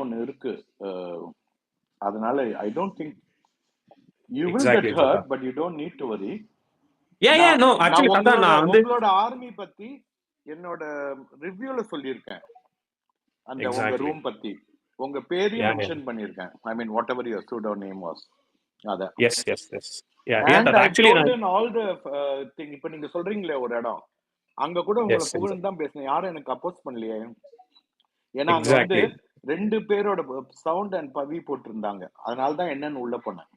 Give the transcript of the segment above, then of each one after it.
ஒண்ணு இருக்கு. அதனால I don't think you will get exactly தாத்தா. Hurt, but you don't need to worry. No நான் ஆக்சுவலி தாத்தா நான் வந்து உங்களோட ஆர்மி பத்தி என்னோட ரிவ்யூல சொல்லியிருக்கேன். அந்த உங்க எக்ஸாக்ட்லி ரூம் பத்தி உங்க பேரையும் மென்ஷன் பண்ணியிருக்கேன். I mean whatever your pseudo name was அத. எஸ் எஸ் எஸ் அண்ட் தாத்தா I actually told in all the thing. இப்போ நீங்க சொல்றீங்களே ஒரு இடம், அங்க கூட உங்களை எஸ் புகழ்ந்து தான் பேசினேன். யாரும் எனக்கு அப்போஸ் பண்ணலையே. ஏன்னா அங்க வந்து எக்ஸாக்ட்லி 2 பேரோட சவுண்ட் அண்ட் பவி போட்டிருந்தாங்க. அதனால தான் என்னன்னு உள்ள போனேன்.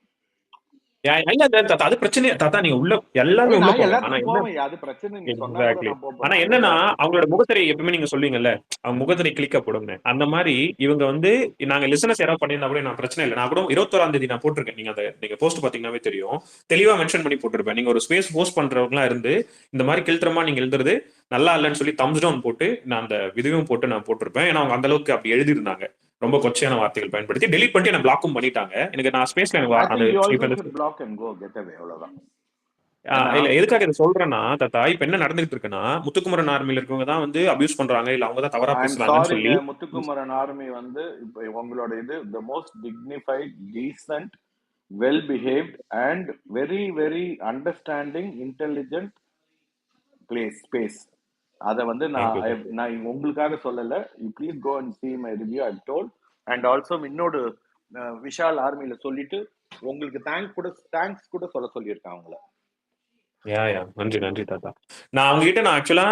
இல்ல தாத்தா அது பிரச்சனை தாத்தா. நீங்க உள்ள எல்லாருமே உள்ள நான் போங்க. ஆனா எல்லாத்துக்கும் என்ன போவேன். அது பிரச்சனை, நீங்க சொன்னா கூட எக்ஸாக்ட்லி நான் ஆனா போறேன். என்னன்னா அவங்களோட முகத்திரை எப்பவுமே நீங்க சொல்லுவீங்கல்ல, அவங்க முகத்திரை கிளிக்கப்படும்னு. அந்த மாதிரி இவங்க வந்து நாங்க லிசனர்ஸ் யாராவது பண்ணியிருந்தா கூட நான் பிரச்சனை இல்லை. நான் கூட 21ஆம் தேதி நான் போட்டிருக்கேன். நீங்க அதை நீங்க போஸ்ட் பாத்தீங்கன்னாவே தெரியும், தெளிவா மென்ஷன் பண்ணி போட்டிருப்பேன். நீங்க ஒரு ஸ்பேஸ் போஸ்ட் பண்றவங்களா இருந்து இந்த மாதிரி கிழ்த்தரமா நீங்க எழுதுறது நல்லா இல்லைன்னு சொல்லி தம்ஸ் டவுன் போட்டு நான் அந்த விதவையும் போட்டு நான் போட்டிருப்பேன். ஏன்னா அவங்க அந்த அளவுக்கு அப்படி எழுதிருந்தாங்க. ரொம்ப கொச்சையான வார்த்தைகள் பயன்படுத்தி டெலிட் பண்ணிட்டு என்ன பிளாக்கும் பண்ணிட்டாங்க. எனக்கு நான் ஸ்பேஸ்ல எனக்கு I think you also இப்ப should block and go get away. அவ்வளவுதான். இல்ல எதுக்காக இதை சொல்றேன்னா தாத்தா, இப்ப என்ன நடந்துட்டு இருக்குன்னா முத்துக்குமரன் ஆர்மியில இருக்கவங்க தான் வந்து அபியூஸ் பண்றாங்க, இல்ல அவங்க தான் தவறா ஐம் பேசுறாங்கன்னு சாரிங்க, சொல்லி. முத்துக்குமரன் ஆர்மி வந்து இப்போ உங்களோட இது the most dignified, decent, well behaved and very very understanding, intelligent space. அதை வந்து தேங்க்யூ நான் உங்களுக்காக சொல்லல. You please go and see my review, I told. And also இன்னொரு விஷால் ஆர்மியில சொல்லிட்டு உங்களுக்கு தேங்க்ஸ் கூட சொல்ல சொல்லியிருக்கேன் அவங்கள. நன்றி நன்றி தாத்தா. நான் அவங்க கிட்ட நான் ஆக்சுவலா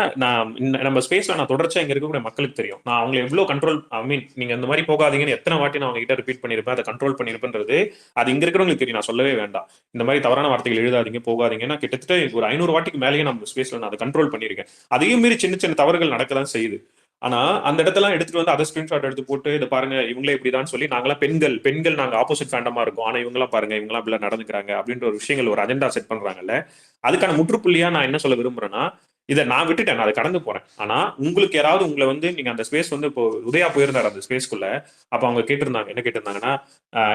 நம்ம ஸ்பேஸ்ல நான் தொடர்ச்சியா இங்க இருக்கக்கூடிய மக்களுக்கு தெரியும் நான் அவங்களை எவ்வளவு கண்ட்ரோல், ஐ மீன் நீங்க இந்த மாதிரி போகாதீங்கன்னு எத்தனை வாட்டி நான் அவங்க கிட்ட ரிப்பீட் பண்ணிருப்பேன், அதை கண்ட்ரோல் பண்ணிருப்பேன்றது அது இங்க இருக்கிறவங்களுக்கு தெரியும். நான் சொல்லவே வேண்டாம். இந்த மாதிரி தவறான வார்த்தைகள் எழுதாதீங்க, போகாதீங்கன்னா கிட்டத்தட்ட ஒரு 500 வாட்டிக்கு மேலேயே நம்ம ஸ்பேஸ்ல நான் அதை கண்ட்ரோல் பண்ணிருக்கேன். அதையும் மீறி சின்ன சின்ன தவறுகள் நடக்கதான் செய்யுது. ஆனா அந்த இடத்துல எடுத்துட்டு வந்து அதை ஸ்கிரீன்ஷாட் எடுத்து போட்டு இதை பாருங்க இவங்களே இப்படிதான் சொல்லி நாங்களாம் பெண்கள் நாங்க ஆப்போசிட் ஃபேண்டமா இருக்கோம், ஆனா இவங்களாம் பாருங்க இவங்களாம் இப்படி நடந்துக்கிறாங்க அப்படின்ற ஒரு விஷயங்கள் ஒரு அஜெண்டா செட் பண்றாங்கல்ல. அதுக்கான முற்றுப்புள்ளியா நான் என்ன சொல்ல விரும்புறேன்னா, இதை நான் விட்டுட்டேன், நான் அதை கடந்து போறேன். ஆனா உங்களுக்கு யாராவது உங்களை வந்து நீங்க அந்த ஸ்பேஸ் வந்து இப்போ உதயா போயிருந்தாரு அந்த ஸ்பேஸ்க்குள்ள, அப்ப அவங்க கேட்டிருந்தாங்க என்ன கேட்டிருந்தாங்கன்னா,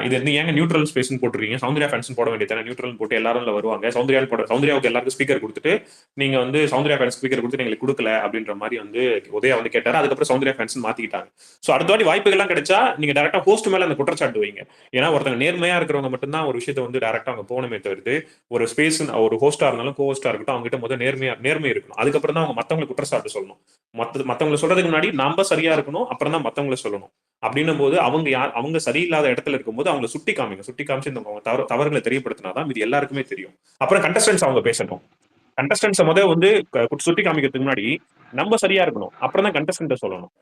இது வந்து ஏங்க நியூட்ரல் ஸ்பேஸ் போட்டுருக்கீங்க, சௌந்தர்யா ஃபேன்ஸ் போட வேண்டியது நியூட்ரல் போட்டு எல்லாரும் வருவாங்க, சௌந்தர்யாவுக்கு எல்லாருக்கும் ஸ்பீக்கர் கொடுத்துட்டு நீங்க வந்து சௌந்தர்யா ஃபேன்ஸ் ஸ்பீக்கர் கொடுத்து எங்களுக்கு கொடுக்கல அப்படின்ற மாதிரி வந்து உதயா வந்து கேட்டாரு. அதுக்கப்புறம் சௌந்தர்யா ஃபேன்ஸ் மாத்திக்கிட்டாங்க. சோ அடுத்த வாட்டி வாய்ப்புகள்லாம் கிடைச்சா நீங்க டேரக்டா ஹோஸ்ட் மேல அந்த குற்றச்சாட்டு வைங்க. ஏன்னா ஒருத்தங்க நேர்மையா இருக்கிறவங்க மட்டும்தான் ஒரு விஷயத்தை வந்து டேரக்டா அவங்க போகணுமே தவிர்த்து ஒரு ஸ்பேஸ் ஒரு ஹோஸ்டா இருந்தாலும் கோ ஹோஸ்டா இருக்கட்டும் அவங்க கிட்ட முதல் நேர்மை இருக்கணும். அதுக்கப்புறம் தான் அவங்க மத்தவங்களை குற்றச்சாட்டு சொல்லணும். மத்தவங்களை சொல்றதுக்கு முன்னாடி நம்ம சரியா இருக்கணும், அப்புறம் தான் மத்தவங்களை சொல்லணும். அப்படின்னும் போது அவங்க சரியில்லாத இடத்துல இருக்கும்போது அவங்களை சுட்டி காமிச்சு இந்த தவறுகளை தெரியப்படுத்தினாதான் இது எல்லாருக்குமே தெரியும். அப்புறம் கண்டஸ்டன்ஸ் அவங்க பேசட்டும். கண்டஸ்டன்ஸ் வந்து சுட்டி காமிக்கிறதுக்கு முன்னாடி நம்ம சரியா இருக்கணும், அப்புறம் தான் கண்டஸ்டன்ட் சொல்லணும்.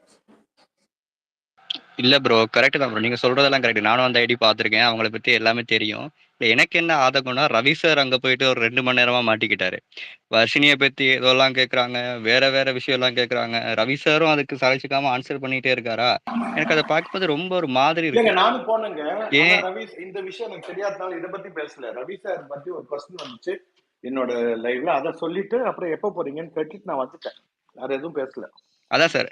இல்ல ப்ரோ, கரெக்ட் தான் ப்ரோ, நீங்க சொல்றதெல்லாம் கரெக்ட். நானும் அந்த ஐடி பாத்திருக்கேன், அவங்கள பத்தி எல்லாமே தெரியும். எனக்கு என்ன ஆதகம்னா ரவி சார் அங்க போயிட்டு ஒரு 2 மணி நேரமா மாட்டிக்கிட்டாரு. வர்ஷினியை பத்தி ஏதோலாம் கேட்கறாங்க, வேற விஷயம் எல்லாம் கேட்கறாங்க. ரவி சாரும் அதுக்கு சளைச்சிக்காம ஆன்சர் பண்ணிட்டே இருக்காரா. எனக்கு அதை பார்க்கும்போது ரொம்ப ஒரு மாதிரி இருக்கு. நானும் போனேங்க. ஏன் ரவி இந்த விஷயம் எனக்கு தெரியாதனால இதை பத்தி பேசல. ரவி சார் பத்தி ஒரு கொஸ்டின் வந்துச்சு என்னோட லைவ்ல, அதை சொல்லிட்டு அப்புறம் எப்ப போறீங்கன்னு கேட்டுட்டு நான் வந்துட்டேன். வேற எதுவும் பேசல. அதான் சார்,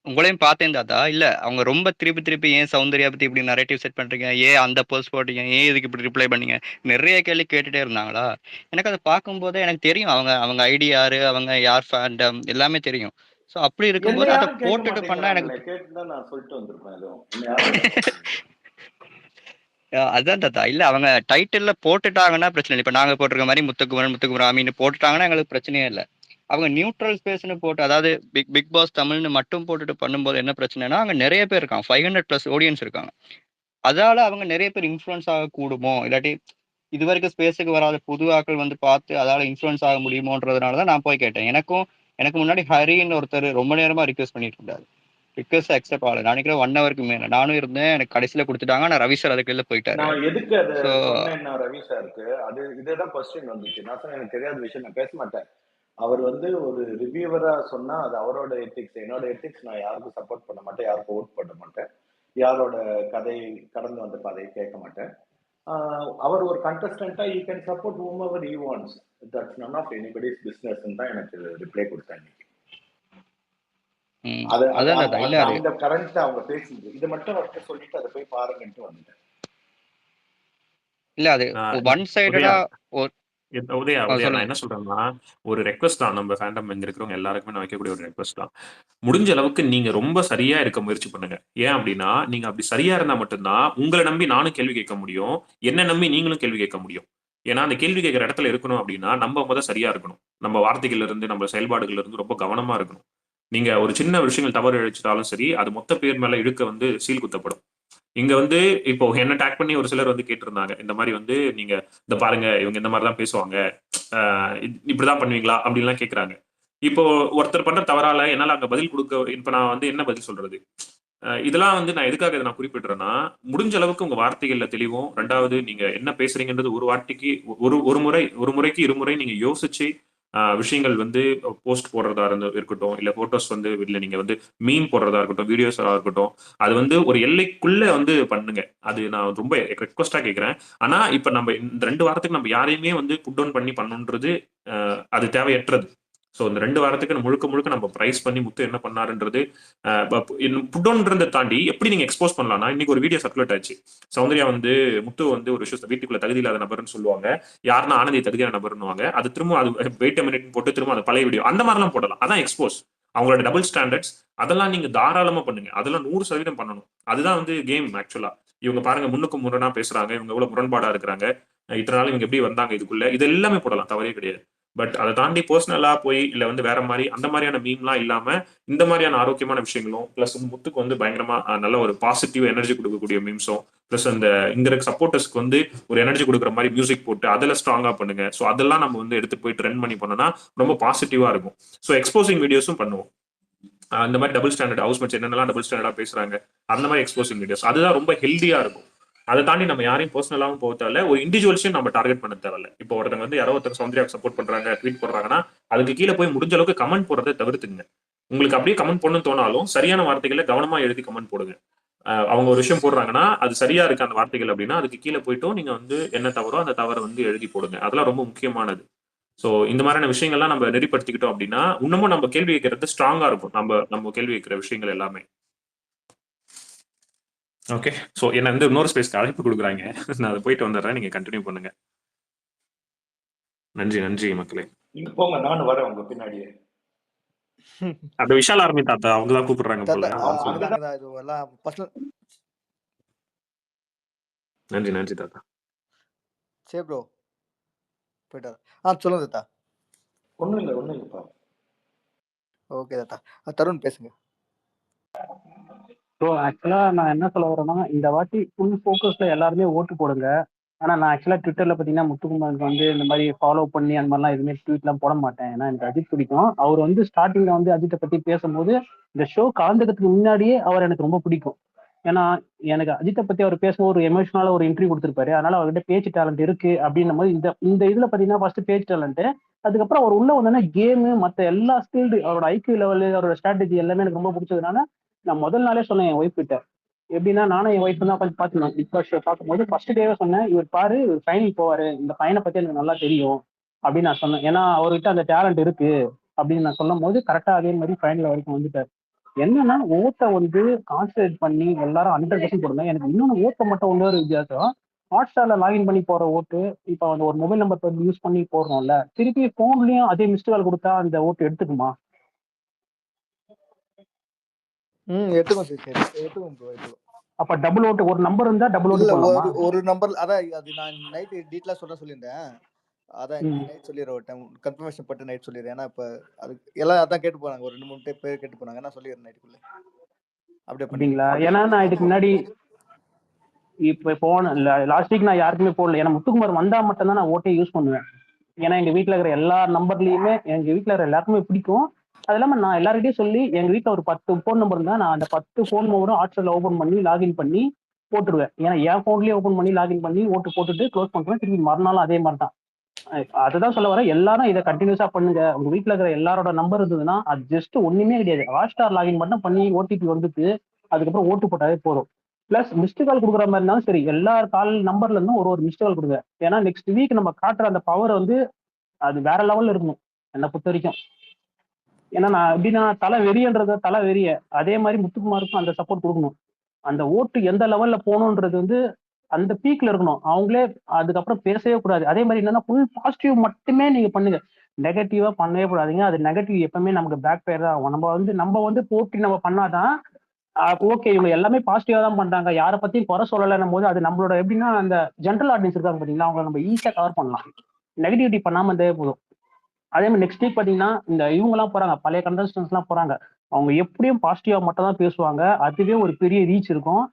உங்களையும் பார்த்தேன் தாத்தா. இல்ல அவங்க ரொம்ப திருப்பி ஏன் சௌந்தர்யா பத்தி இப்படி நரேட்டிவ் செட் பண்றீங்க, ஏன் அந்த போஸ்ட் போட்டீங்க, ஏன் இதுக்கு இப்படி ரிப்ளை பண்ணீங்க, நிறைய கேள்வி கேட்டுட்டே இருந்தாங்களா. எனக்கு அதை பார்க்கும்போதே எனக்கு தெரியும் அவங்க ஐடி யாரு, அவங்க யார் ஃபேண்டம் எல்லாமே தெரியும். ஸோ அப்படி இருக்கும்போது அதை போட்டுட்டு பண்ணா எனக்கு கேட்டுதான் நான் சொல்லிட்டு வந்திருப்பேன். அதான் தாத்தா. இல்ல அவங்க டைட்டில்ல போட்டுட்டாங்கன்னா பிரச்சனை இல்லை. இப்ப நாங்க போட்டிருக்க மாதிரி முத்துக்குமரன் ஆமின்னு போட்டுட்டாங்கன்னா எங்களுக்கு பிரச்சனையே இல்லை. அவங்க நியூட்ரல் ஸ்பேஸ்னு போட்டு, அதாவது பிக் பாஸ் தமிழ்னு மட்டும் போட்டுட்டு பண்ணும்போது என்ன பிரச்சனைனா, அங்க நிறைய பேர் இருக்காங்க, 500+ ஆடியன்ஸ் இருக்காங்க. அதால அவங்க நிறைய பேர் இன்ஃப்ளூயன்ஸ் ஆக கூடுமோ, இல்லாட்டி இது வரைக்கும் ஸ்பேஸுக்கு வராத புது ஆட்கள் வந்து பார்த்து அதால இன்ஃப்ளூயன்ஸ் ஆக முடியுமோன்றதுனாலதான் நான் போய் கேட்டேன். எனக்கு முன்னாடி ஹரின்னு ஒருத்தர் ரொம்ப நேரமா ரிக்வெஸ்ட் பண்ணிட்டு இருந்தாரு. ரிக்வெஸ்ட் அக்செப்ட் ஆகல. நான் நினைக்கிறேன் 1 ஹவருக்கு மேல நானும் இருந்தேன். எனக்கு கடைசியில கொடுத்துட்டாங்க. நான் ரவி சார் அதுக்குள்ள போயிட்டாரு. நான் எதுக்கு அதை சொன்னேன்னா, ரவி சாருக்கு இதுதான் கொஸ்டின் வந்துச்சு. நான் சொன்னேன் எனக்கு தெரியாத விஷயம் நான் பேச மாட்டேன். அவர் வந்து ஒரு ரிவ்யூவரா சொன்னா அது அவரோட எத்திக்ஸ். என்னோட எத்திக்ஸ் நான் யாருக்கும் சப்போர்ட் பண்ண மாட்டேன், யாருக்கும் ஓட் பண்ண மாட்டேன், யாரோட கதை கடந்து வந்த பாதையை கேட்க மாட்டேன். அவர் ஒரு கண்டஸ்டன்டா you can support whomever he wants, that's none of anybody's business தான் எனக்கு ரிப்ளை கொடுத்தாங்க. அந்த கரண்ட் அவங்க பேசுது இதை மட்டும் அவர்கிட்ட சொல்லிட்டு அதை போய் பாருங்கன்ட்டு வந்துட்டேன். இல்ல அது ஒன் சைடடா உதயா நான் சொல்லுங்க. என்ன சொல்றேன்னா, ஒரு ரெக்வெஸ்ட் தான். நம்ம ஃபேண்டம் இங்க இருக்கிறவங்க எல்லாருக்குமே நான் வைக்கக்கூடிய ஒரு ரெக்வெஸ்ட் தான். முடிஞ்ச அளவுக்கு நீங்க ரொம்ப சரியா இருக்க முயற்சி பண்ணுங்க. ஏன் அப்படின்னா, நீங்க அப்படி சரியா இருந்தா மட்டும்தான் உங்களை நம்பி நானும் கேள்வி கேட்க முடியும். என்ன நம்பி நீங்களும் கேள்வி கேட்க முடியும். ஏன்னா அந்த கேள்வி கேட்கிற இடத்துல இருக்கணும் அப்படின்னா நம்ம சரியா இருக்கணும். நம்ம வார்த்தைகள்ல இருந்து நம்ம செயல்பாடுகள்ல இருந்து ரொம்ப கவனமா இருக்கணும். நீங்க ஒரு சின்ன விஷயங்கள் தவறு இழைச்சிட்டாலும் சரி, அது மொத்த பேர் மேல இழுக்க சீல் குத்தப்படும். இங்க இப்போ என்ன டேக் பண்ணி ஒரு சிலர் கேட்டிருந்தாங்க. இந்த மாதிரி நீங்க இந்த பாருங்க இவங்க இந்த மாதிரி தான் பேசுவாங்க. இப்படிதான் பண்ணுவீங்களா அப்படின்லாம் கேக்குறாங்க. இப்போ ஒருத்தர் பண்ற தவறால என்னால அங்க பதில் கொடுக்க இப்ப நான் என்ன பதில் சொல்றது? இதெல்லாம் நான் எதுக்காக இதை நான் குறிப்பிடுறேன்னா, முடிஞ்ச அளவுக்கு உங்க வார்த்தைகள்ல தெளிவும், 2வது நீங்க என்ன பேசுறீங்கன்றது ஒரு வார்த்தைக்கு ஒரு முறைக்கு இருமுறை நீங்க யோசிச்சு விஷயங்கள் போஸ்ட் போடுறதா இருக்கட்டும், இல்ல போட்டோஸ் இல்ல நீங்க மீம் போடுறதா இருக்கட்டும், வீடியோஸா இருக்கட்டும், அது ஒரு எல்லைக்குள்ள பண்ணுங்க. அது நான் ரொம்ப ரெக்வஸ்டா கேட்கிறேன். ஆனா இப்ப நம்ம இந்த 2 வாரத்துக்கு நம்ம யாரையுமே புட் டவுன் பண்ணி பண்ணணுன்றது அது தேவையற்றது. சோ இந்த 2 வாரத்துக்கு முழுக்க முழுக்க நம்ம பிரைஸ் பண்ணி முத்து என்ன பண்ணாருன்றது புட் டவுன்றதை தாண்டி எப்படி நீங்க எக்ஸ்போஸ் பண்ணலாம்னா, இன்னைக்கு ஒரு வீடியோ சர்க்குலேட் ஆச்சு. சௌந்தர்யா முத்து ஒரு விஷயம் வீட்டுக்குள்ள தகுதி இல்லாத நபர்னு சொல்லுவாங்க. யாருன்னா ஆனந்தி தகுதியான நபர்னுவாங்க. அது திரும்ப அது வெயிட் மினிட் போட்டு திரும்ப அந்த பழைய வீடியோ அந்த மாதிரிலாம் போடலாம். அதான் எக்ஸ்போஸ். அவங்களோட டபுள் ஸ்டாண்டர்ட்ஸ் அதெல்லாம் நீங்க தாராளமா பண்ணுங்க. அதெல்லாம் 100% பண்ணணும். அதுதான் கேம் ஆக்சுவலா. இவங்க பாருங்க முன்னுக்கு முரணா பேசுறாங்க, இவங்க எவ்வளவு முரண்பாடா இருக்கிறாங்க, இத்தனை நாள் இவங்க எப்படி வந்தாங்க இதுக்குள்ள, இது எல்லாமே போடலாம், தவறே கிடையாது. பட் அதை தாண்டி பர்சனலா போய் இல்ல வேற மாதிரி அந்த மாதிரியான மீம்லாம் இல்லாம இந்த மாதிரியான ஆரோக்கியமான விஷயங்களும் பிளஸ் முத்துக்கு பயங்கரமா நல்ல ஒரு பாசிட்டிவ் எனர்ஜி கொடுக்கக்கூடிய மீம்ஸும் பிளஸ் அந்த இங்க இருக்க சப்போர்ட்டர்ஸ்க்கு ஒரு எனர்ஜி கொடுக்குற மாதிரி மியூசிக் போட்டு அதில் ஸ்ட்ராங்கா பண்ணுங்க. ஸோ அதெல்லாம் நம்ம எடுத்து போய் ட்ரெண்ட் பண்ணி பண்ணோம்னா ரொம்ப பாசிட்டிவா இருக்கும். ஸோ எக்ஸ்போசிங் வீடியோஸும் பண்ணுவோம். அந்த மாதிரி டபுள் ஸ்டாண்டர்ட் ஹவுஸ் மேட்ச் என்னென்னலாம் டபுள் ஸ்டாண்டர்டா பேசுறாங்க அந்த மாதிரி எக்ஸ்போசிங் வீடியோஸ் அதுதான் ரொம்ப ஹெல்தியா இருக்கும். அதை தாண்டி நம்ம யாரையும் பர்சனலாவும் போக தேவையில்ல, ஒரு இண்டிவிஜுவல்ஸையும் நம்ம டார்கெட் பண்ண தேவையில்ல. இப்போ ஒருத்தங்க யாரோ ஒருத்தர் சௌந்தர்யாவுக்கு சப்போர்ட் பண்றாங்க, ட்வீட் போடுறாங்கன்னா அதுக்கு கீழே போய் முடிஞ்ச அளவுக்கு கமெண்ட் போடுறதை தவிர்த்துங்க. உங்களுக்கு அப்படியே கமெண்ட் பண்ணணும்னு தோணாலும் சரியான வார்த்தைகளை கவனமா எழுதி கமெண்ட் போடுங்க. அவங்க ஒரு விஷயம் போடுறாங்கன்னா அது சரியா இருக்கு அந்த வார்த்தைகள் அப்படின்னா அதுக்கு கீழே போயிட்டும் நீங்க என்ன தவறோ அந்த தவறை எழுதி போடுங்க. அதெல்லாம் ரொம்ப முக்கியமானது. சோ இந்த மாதிரியான விஷயங்கள்லாம் நம்ம நெறிப்படுத்திக்கிட்டோம் அப்படின்னா இன்னமும் நம்ம கேள்வி கேட்கறது ஸ்ட்ராங்கா இருக்கும். நம்ம கேள்வி கேட்கிற விஷயங்கள் எல்லாமே. ஓகே. சோ என்ன இன்னொரு ஸ்பேஸ்க்கு அழைப்பு கொடுக்குறாங்க. நான் அதை போயிட்டு வந்துடுறேன். நீங்க கண்டினியூ பண்ணுங்க. நன்றி மக்களே. நீங்க போங்க, நானும் வரேன் உங்க பின்னாடியே. அந்த விஷால் ஆர்மி தாத்தா அவங்க தான் கூப்பிடுறாங்க போல. நன்றி தாத்தா. சரி ப்ரோ போயிட்டாரு. சொல்லுங்க தாத்தா. ஒண்ணும் இல்லப்பா. ஓகே தாத்தா. தருண் பேசுங்க. ஸோ ஆக்சுவலாக நான் என்ன சொல்ல வரேன்னா, இந்த வாட்டி ஃபுல் ஃபோக்கஸில் எல்லாருமே ஓட்டு போடுங்க. ஆனால் நான் ஆக்சுவலாக ட்விட்டரில் பார்த்தீங்கன்னா முத்துக்குமாருக்கு இந்த மாதிரி ஃபாலோ பண்ணி அந்த மாதிரிலாம் எதுவுமே ட்வீட்லாம் போட மாட்டேன். ஏன்னா எனக்கு அஜித் பிடிக்கும். அவர் ஸ்டார்டிங்கில் அஜித்தை பற்றி பேசும்போது இந்த ஷோ கலந்துக்கிறதுக்கு முன்னாடியே அவர் எனக்கு ரொம்ப பிடிக்கும். ஏன்னா எனக்கு அஜித்தை பற்றி அவர் பேசும்போது ஒரு எமோஷனலாக ஒரு இன்டர்வியூ கொடுத்துருப்பாரு. அதனால அவர்கிட்ட பேச்சு டேலண்ட் இருக்கு அப்படின்னும் போது இந்த இதில் பார்த்தீங்கன்னா ஃபர்ஸ்ட் பேச்சு டேலண்ட்டு, அதுக்கப்புறம் அவர் உள்ள வந்தோன்னா கேமு மற்ற எல்லா ஸ்கில்டு அவரோட ஐக்கியூ லெவலு அவரோட ஸ்ட்ராட்டஜி எல்லாமே எனக்கு ரொம்ப பிடிச்சதுனால நான் முதல் நாளே சொன்னேன் என் ஒய்ஃப் கிட்ட. எப்படின்னா நானும் என் ஒய்ஃப் தான் கொஞ்சம் பார்த்துருந்தோம் பிக் பாஸ் ஷோ பார்க்கும்போது ஃபர்ஸ்ட் டேவே சொன்னேன், இவர் பாரு இவர் ஃபைனல் போவாரு, இந்த பையனை பத்தி எனக்கு நல்லா தெரியும் அப்படின்னு நான் சொன்னேன். ஏன்னா அவர்கிட்ட அந்த டேலண்ட் இருக்கு அப்படின்னு நான் சொல்லும் போது கரெக்டா அதே மாதிரி ஃபைனல் வரைக்கும் வந்துட்டார். என்னன்னா ஓட்டை கான்சன்ட்ரேட் பண்ணி எல்லாரும் 100% போடுங்க. எனக்கு இன்னொன்று ஓட்டை மட்டும் ஒரு வித்தியாசம், ஹாட் ஸ்டார்ல லாகின் பண்ணி போற ஓட்டு இப்போ ஒரு மொபைல் நம்பர் யூஸ் பண்ணி போடுறோம்ல, திருப்பி போன்லயும் அதே மிஸ்டு கால் கொடுத்தா அந்த ஓட்டு எடுத்துக்குமா? எடுத்துக்கும் ப்ரோ. அப்ப டபுள் ஓட்டு ஒரு நம்பர் இருந்தா டபுள் ஓட்டு போடலாமா? ஒரு நம்பர் அதான் அது நான் நைட் டீட்டெயிலா சொல்லியிருந்தேன். அதான் நைட் சொல்லிடுறேன், ஒரு டைம் கன்ஃபர்மேஷன் பட்டு நைட் சொல்லிடுறேன். ஏன்னா இப்ப அது எல்லாம் அதான் கேட்டு போனாங்க, ஒரு 2-3 பேர் கேட்டு போனாங்க. நான் சொல்லிடுறேன் நைட்டுக்குள்ள அப்படியே அப்படிங்களா? ஏன்னா நான் இதுக்கு முன்னாடி இப்ப போன லாஸ்ட் வீக் நான் யாருக்குமே போடல. ஏன்னா முத்துக்குமார் வந்தா மட்டும் தான் நான் ஓட்டை யூஸ் பண்ணுவேன். ஏன்னா எங்க வீட்டுல இருக்கிற எல்லா நம்பர்லயுமே எங்க வீட்டுல இருக்கிற எல்லாருக்குமே பிடிக்கும். அது இல்லாம நான் எல்லார்கிட்டையும் சொல்லி எங்க வீட்டுல ஒரு 10 ஃபோன் நம்பர் இருந்தா நான் அந்த 10 ஃபோன் நம்பரும் ஹாட்ஸ்டார்ல ஓபன் பண்ணி லாகின் பண்ணி போட்டுருவேன். ஏன்னா என் போன்லயே ஓபன் பண்ணி லாகின் பண்ணி ஓட்டு போட்டுட்டு க்ளோஸ் பண்ணுவேன். திருப்பி மறுநாளும் அதே மாதிரி தான். அதுதான் சொல்ல வரேன், எல்லாரும் இதை கண்டினியூஸா பண்ணுங்க. உங்க வீட்டுல இருக்கிற எல்லாரோட நம்பர் இருந்ததுன்னா அது ஜஸ்ட் ஒண்ணுமே கிடையாது, ஹாட்ஸ்டார் லாகின் மட்டும் பண்ணி ஓடிபி வந்துட்டு அதுக்கப்புறம் ஓட்டு போட்டாலே போதும். பிளஸ் மிஸ்டு கால் கொடுக்குற மாதிரி இருந்தாலும் சரி, எல்லா கால் நம்பர்ல இருந்தும் ஒரு மிஸ்டு கால் கொடுங்க. ஏன்னா நெக்ஸ்ட் வீக் நம்ம காட்டுற அந்த பவர் அது வேற லெவல்ல இருக்கணும் என்னை பொறுத்த வரைக்கும். ஏன்னா நான் எப்படின்னா தலை வெறியன்றத தலை வெறிய அதே மாதிரி முத்துக்குமாருக்கும் அந்த சப்போர்ட் கொடுக்கணும். அந்த ஓட்டு எந்த லெவல்ல போகணுன்றது அந்த பீக்ல இருக்கணும். அவங்களே அதுக்கப்புறம் பேசவே கூடாது. அதே மாதிரி என்னன்னா ஃபுல் பாசிட்டிவ் மட்டுமே நீங்க பண்ணுங்க. நெகட்டிவா பண்ணவே கூடாதீங்க. அது நெகட்டிவ் எப்பவுமே நமக்கு பேக் ஃபயர் தான் ஆகும். நம்ம வந்து போட்டி நம்ம பண்ணாதான் ஓகே இவங்க எல்லாமே பாசிட்டிவா தான் பண்றாங்க. யாரை பத்தியும் குறை சொல்லலைன்னும் போது அது நம்மளோட எப்படின்னா அந்த ஜென்ரல் ஆடியன்ஸ் இருக்காங்க பாத்தீங்களா, அவங்களை நம்ம ஈஸியா கவர் பண்ணலாம். நெகட்டிவிட்டி பண்ணாம இருந்தே போதும். அதே மாதிரி நெக்ஸ்ட் வீக் பாத்தீங்கன்னா இந்த இவங்க எல்லாம் போறாங்க, பழைய கண்டஸ்டன்ஸ் எல்லாம் போறாங்க. அவங்க எப்படியும் பாசிட்டிவா மட்டும் தான் பேசுவாங்க. அதுவே ஒரு பெரிய ரீச் இருக்கும்.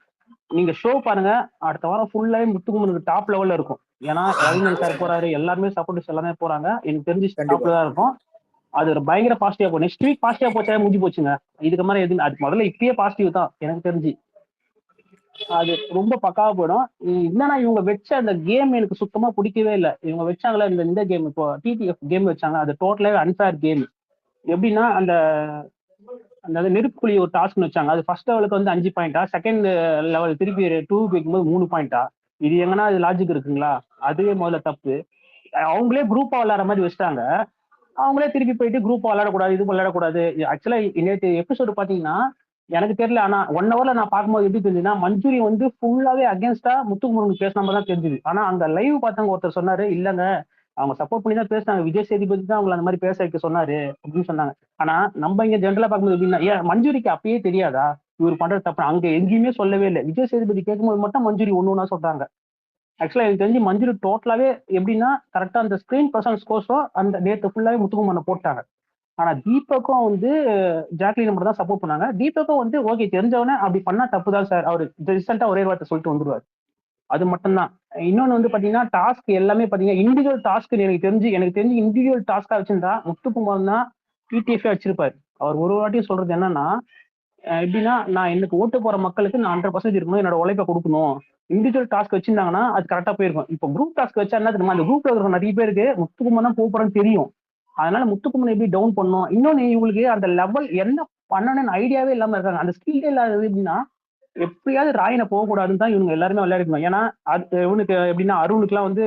நீங்க ஷோ பாருங்க, அடுத்த வாரம் ஃபுல்லாவே முத்துக்குமனுக்கு டாப் லெவல்ல இருக்கும். ஏன்னா ரவிமன் சார் போறாரு, எல்லாருமே சப்போர்ட்டர்ஸ் எல்லாமே போறாங்க. எனக்கு தெரிஞ்சு கண்டிப்பா டாப்ல தான் இருக்கும். அது ஒரு பயங்கர பாசிட்டிவா போகும். நெக்ஸ்ட் வீக் பாசிட்டிவா போச்சாவே முடிஞ்சு போச்சுங்க. இதுக்கு மாதிரி எதுவும் அது முதல்ல இப்பயே பாசிட்டிவ் தான் எனக்கு தெரிஞ்சு. அது ரொம்ப பக்காவா போயிடும். என்னன்னா இவங்க வச்ச அந்த கேம் எனக்கு சுத்தமா பிடிக்கவே இல்லை. இவங்க வச்சாங்களே இந்த கேம், இப்போ டிடிஎஃப் கேம் வச்சாங்க, அது டோட்டலாவே அன்ஃபேர் கேம். எப்படின்னா அந்த அந்த நெருப்புக்குழி ஒரு டாஸ்க் வச்சாங்க. அது ஃபர்ஸ்ட் லெவலுக்கு வந்து 5 பாயிண்டா, செகண்ட் லெவல் திருப்பி 2 வைக்கும்போது 3 பாயிண்டா. இது எங்கன்னா அது லாஜிக் இருக்குங்களா? அதுவே முதல்ல தப்பு. அவங்களே குரூப்பா விளையாடுற மாதிரி வச்சுட்டாங்க. அவங்களே திருப்பி போயிட்டு குரூப் விளையாடக்கூடாது, இது விளையாடக்கூடாது. ஆக்சுவலா நேற்று எபிசோடு பாத்தீங்கன்னா எனக்கு தெரியல, ஆனா 1 ஹவர்ல நான் பார்க்கும்போது எப்படி தெரிஞ்சுன்னா மஞ்சூரி வந்து ஃபுல்லாவே அகேன்ஸ்டா முத்துக்குமரனுக்கு பேசின மாதிரி தான் தெரிஞ்சுது. ஆனா அங்க லைவ் பார்த்தவங்க ஒருத்தர் சொன்னாரு, இல்லங்க அவங்க சப்போர்ட் பண்ணி தான் பேசினாங்க, விஜய் சேதுபதி தான் அவங்களை அந்த மாதிரி பேச வைக்க சொன்னாரு அப்படின்னு சொன்னாங்க. ஆனா நம்ம இங்க ஜென்ரலா பார்க்கும்போது எப்படின்னா, ஏன் மஞ்சூரிக்கு அப்பயே தெரியாதா இவர் பண்றது தப்பு? அங்க எங்கேயுமே சொல்லவே இல்லை. விஜய் சேதுபதி கேட்கும்போது மட்டும் மஞ்சூரி ஒண்ணு சொல்றாங்க. ஆக்சுவலா எனக்கு தெரிஞ்சு மஞ்சூரி டோட்டலாவே எப்படின்னா கரெக்டா அந்த ஸ்கிரீன் பர்சன்ஸ் கோசம் அந்த நேற்று ஃபுல்லாவே முத்துக்குமரனை போட்டாங்க. ஆனா தீபக்கும் வந்து ஜாக்லின் மட்டும் தான் சப்போர்ட் பண்ணாங்க. தீபக்கும் வந்து ஓகே தெரிஞ்சவனே அப்படி பண்ணா தப்பு தான் சார், அவர் ரீசெண்டா ஒரே வார்த்தை சொல்லிட்டு வந்துருவாரு. அது மட்டும்தான். இன்னொன்னு வந்து பாத்தீங்கன்னா டாஸ்க் எல்லாமே பாத்தீங்கன்னா இண்டிவிஜுவல் டாஸ்க். எனக்கு தெரிஞ்சு இண்டிவிஜுவல் டாஸ்கா வச்சிருந்தா முத்துக்குமார் தான் டிடிஎஃப் வச்சிருப்பாரு. அவர் ஒரு வாட்டியும் சொல்றது என்னன்னா எப்படின்னா நான் எனக்கு ஓட்டு போற மக்களுக்கு நான் 100% இருக்கணும், என்னோட உழைப்பை கொடுக்கணும். இண்டிவிஜுவல் டாஸ்க் வச்சிருந்தாங்கன்னா அது கரெக்டா போயிருக்கும். இப்போ குரூப் டாஸ்க் வச்சா என்ன தெரியுமா, அந்த குரூப்ல இருக்கிற நிறைய பேருக்கு முத்துக்குமார் தான் போறேன்னு தெரியும். அதனால முத்துக்குமரன் எப்படி டவுன் பண்ணும். இன்னொன்னு இவங்களுக்கு அந்த லெவல் என்ன பண்ணணும்னு ஐடியாவே இல்லாம இருக்காங்க. அந்த ஸ்கில் இல்லாதது எப்படின்னா எப்படியாவது ராயனை போகக்கூடாதுன்னு தான் இவங்க எல்லாருமே விளையாடிக்கணும். ஏன்னா இவனுக்கு எப்படின்னா அருணுக்கு எல்லாம் வந்து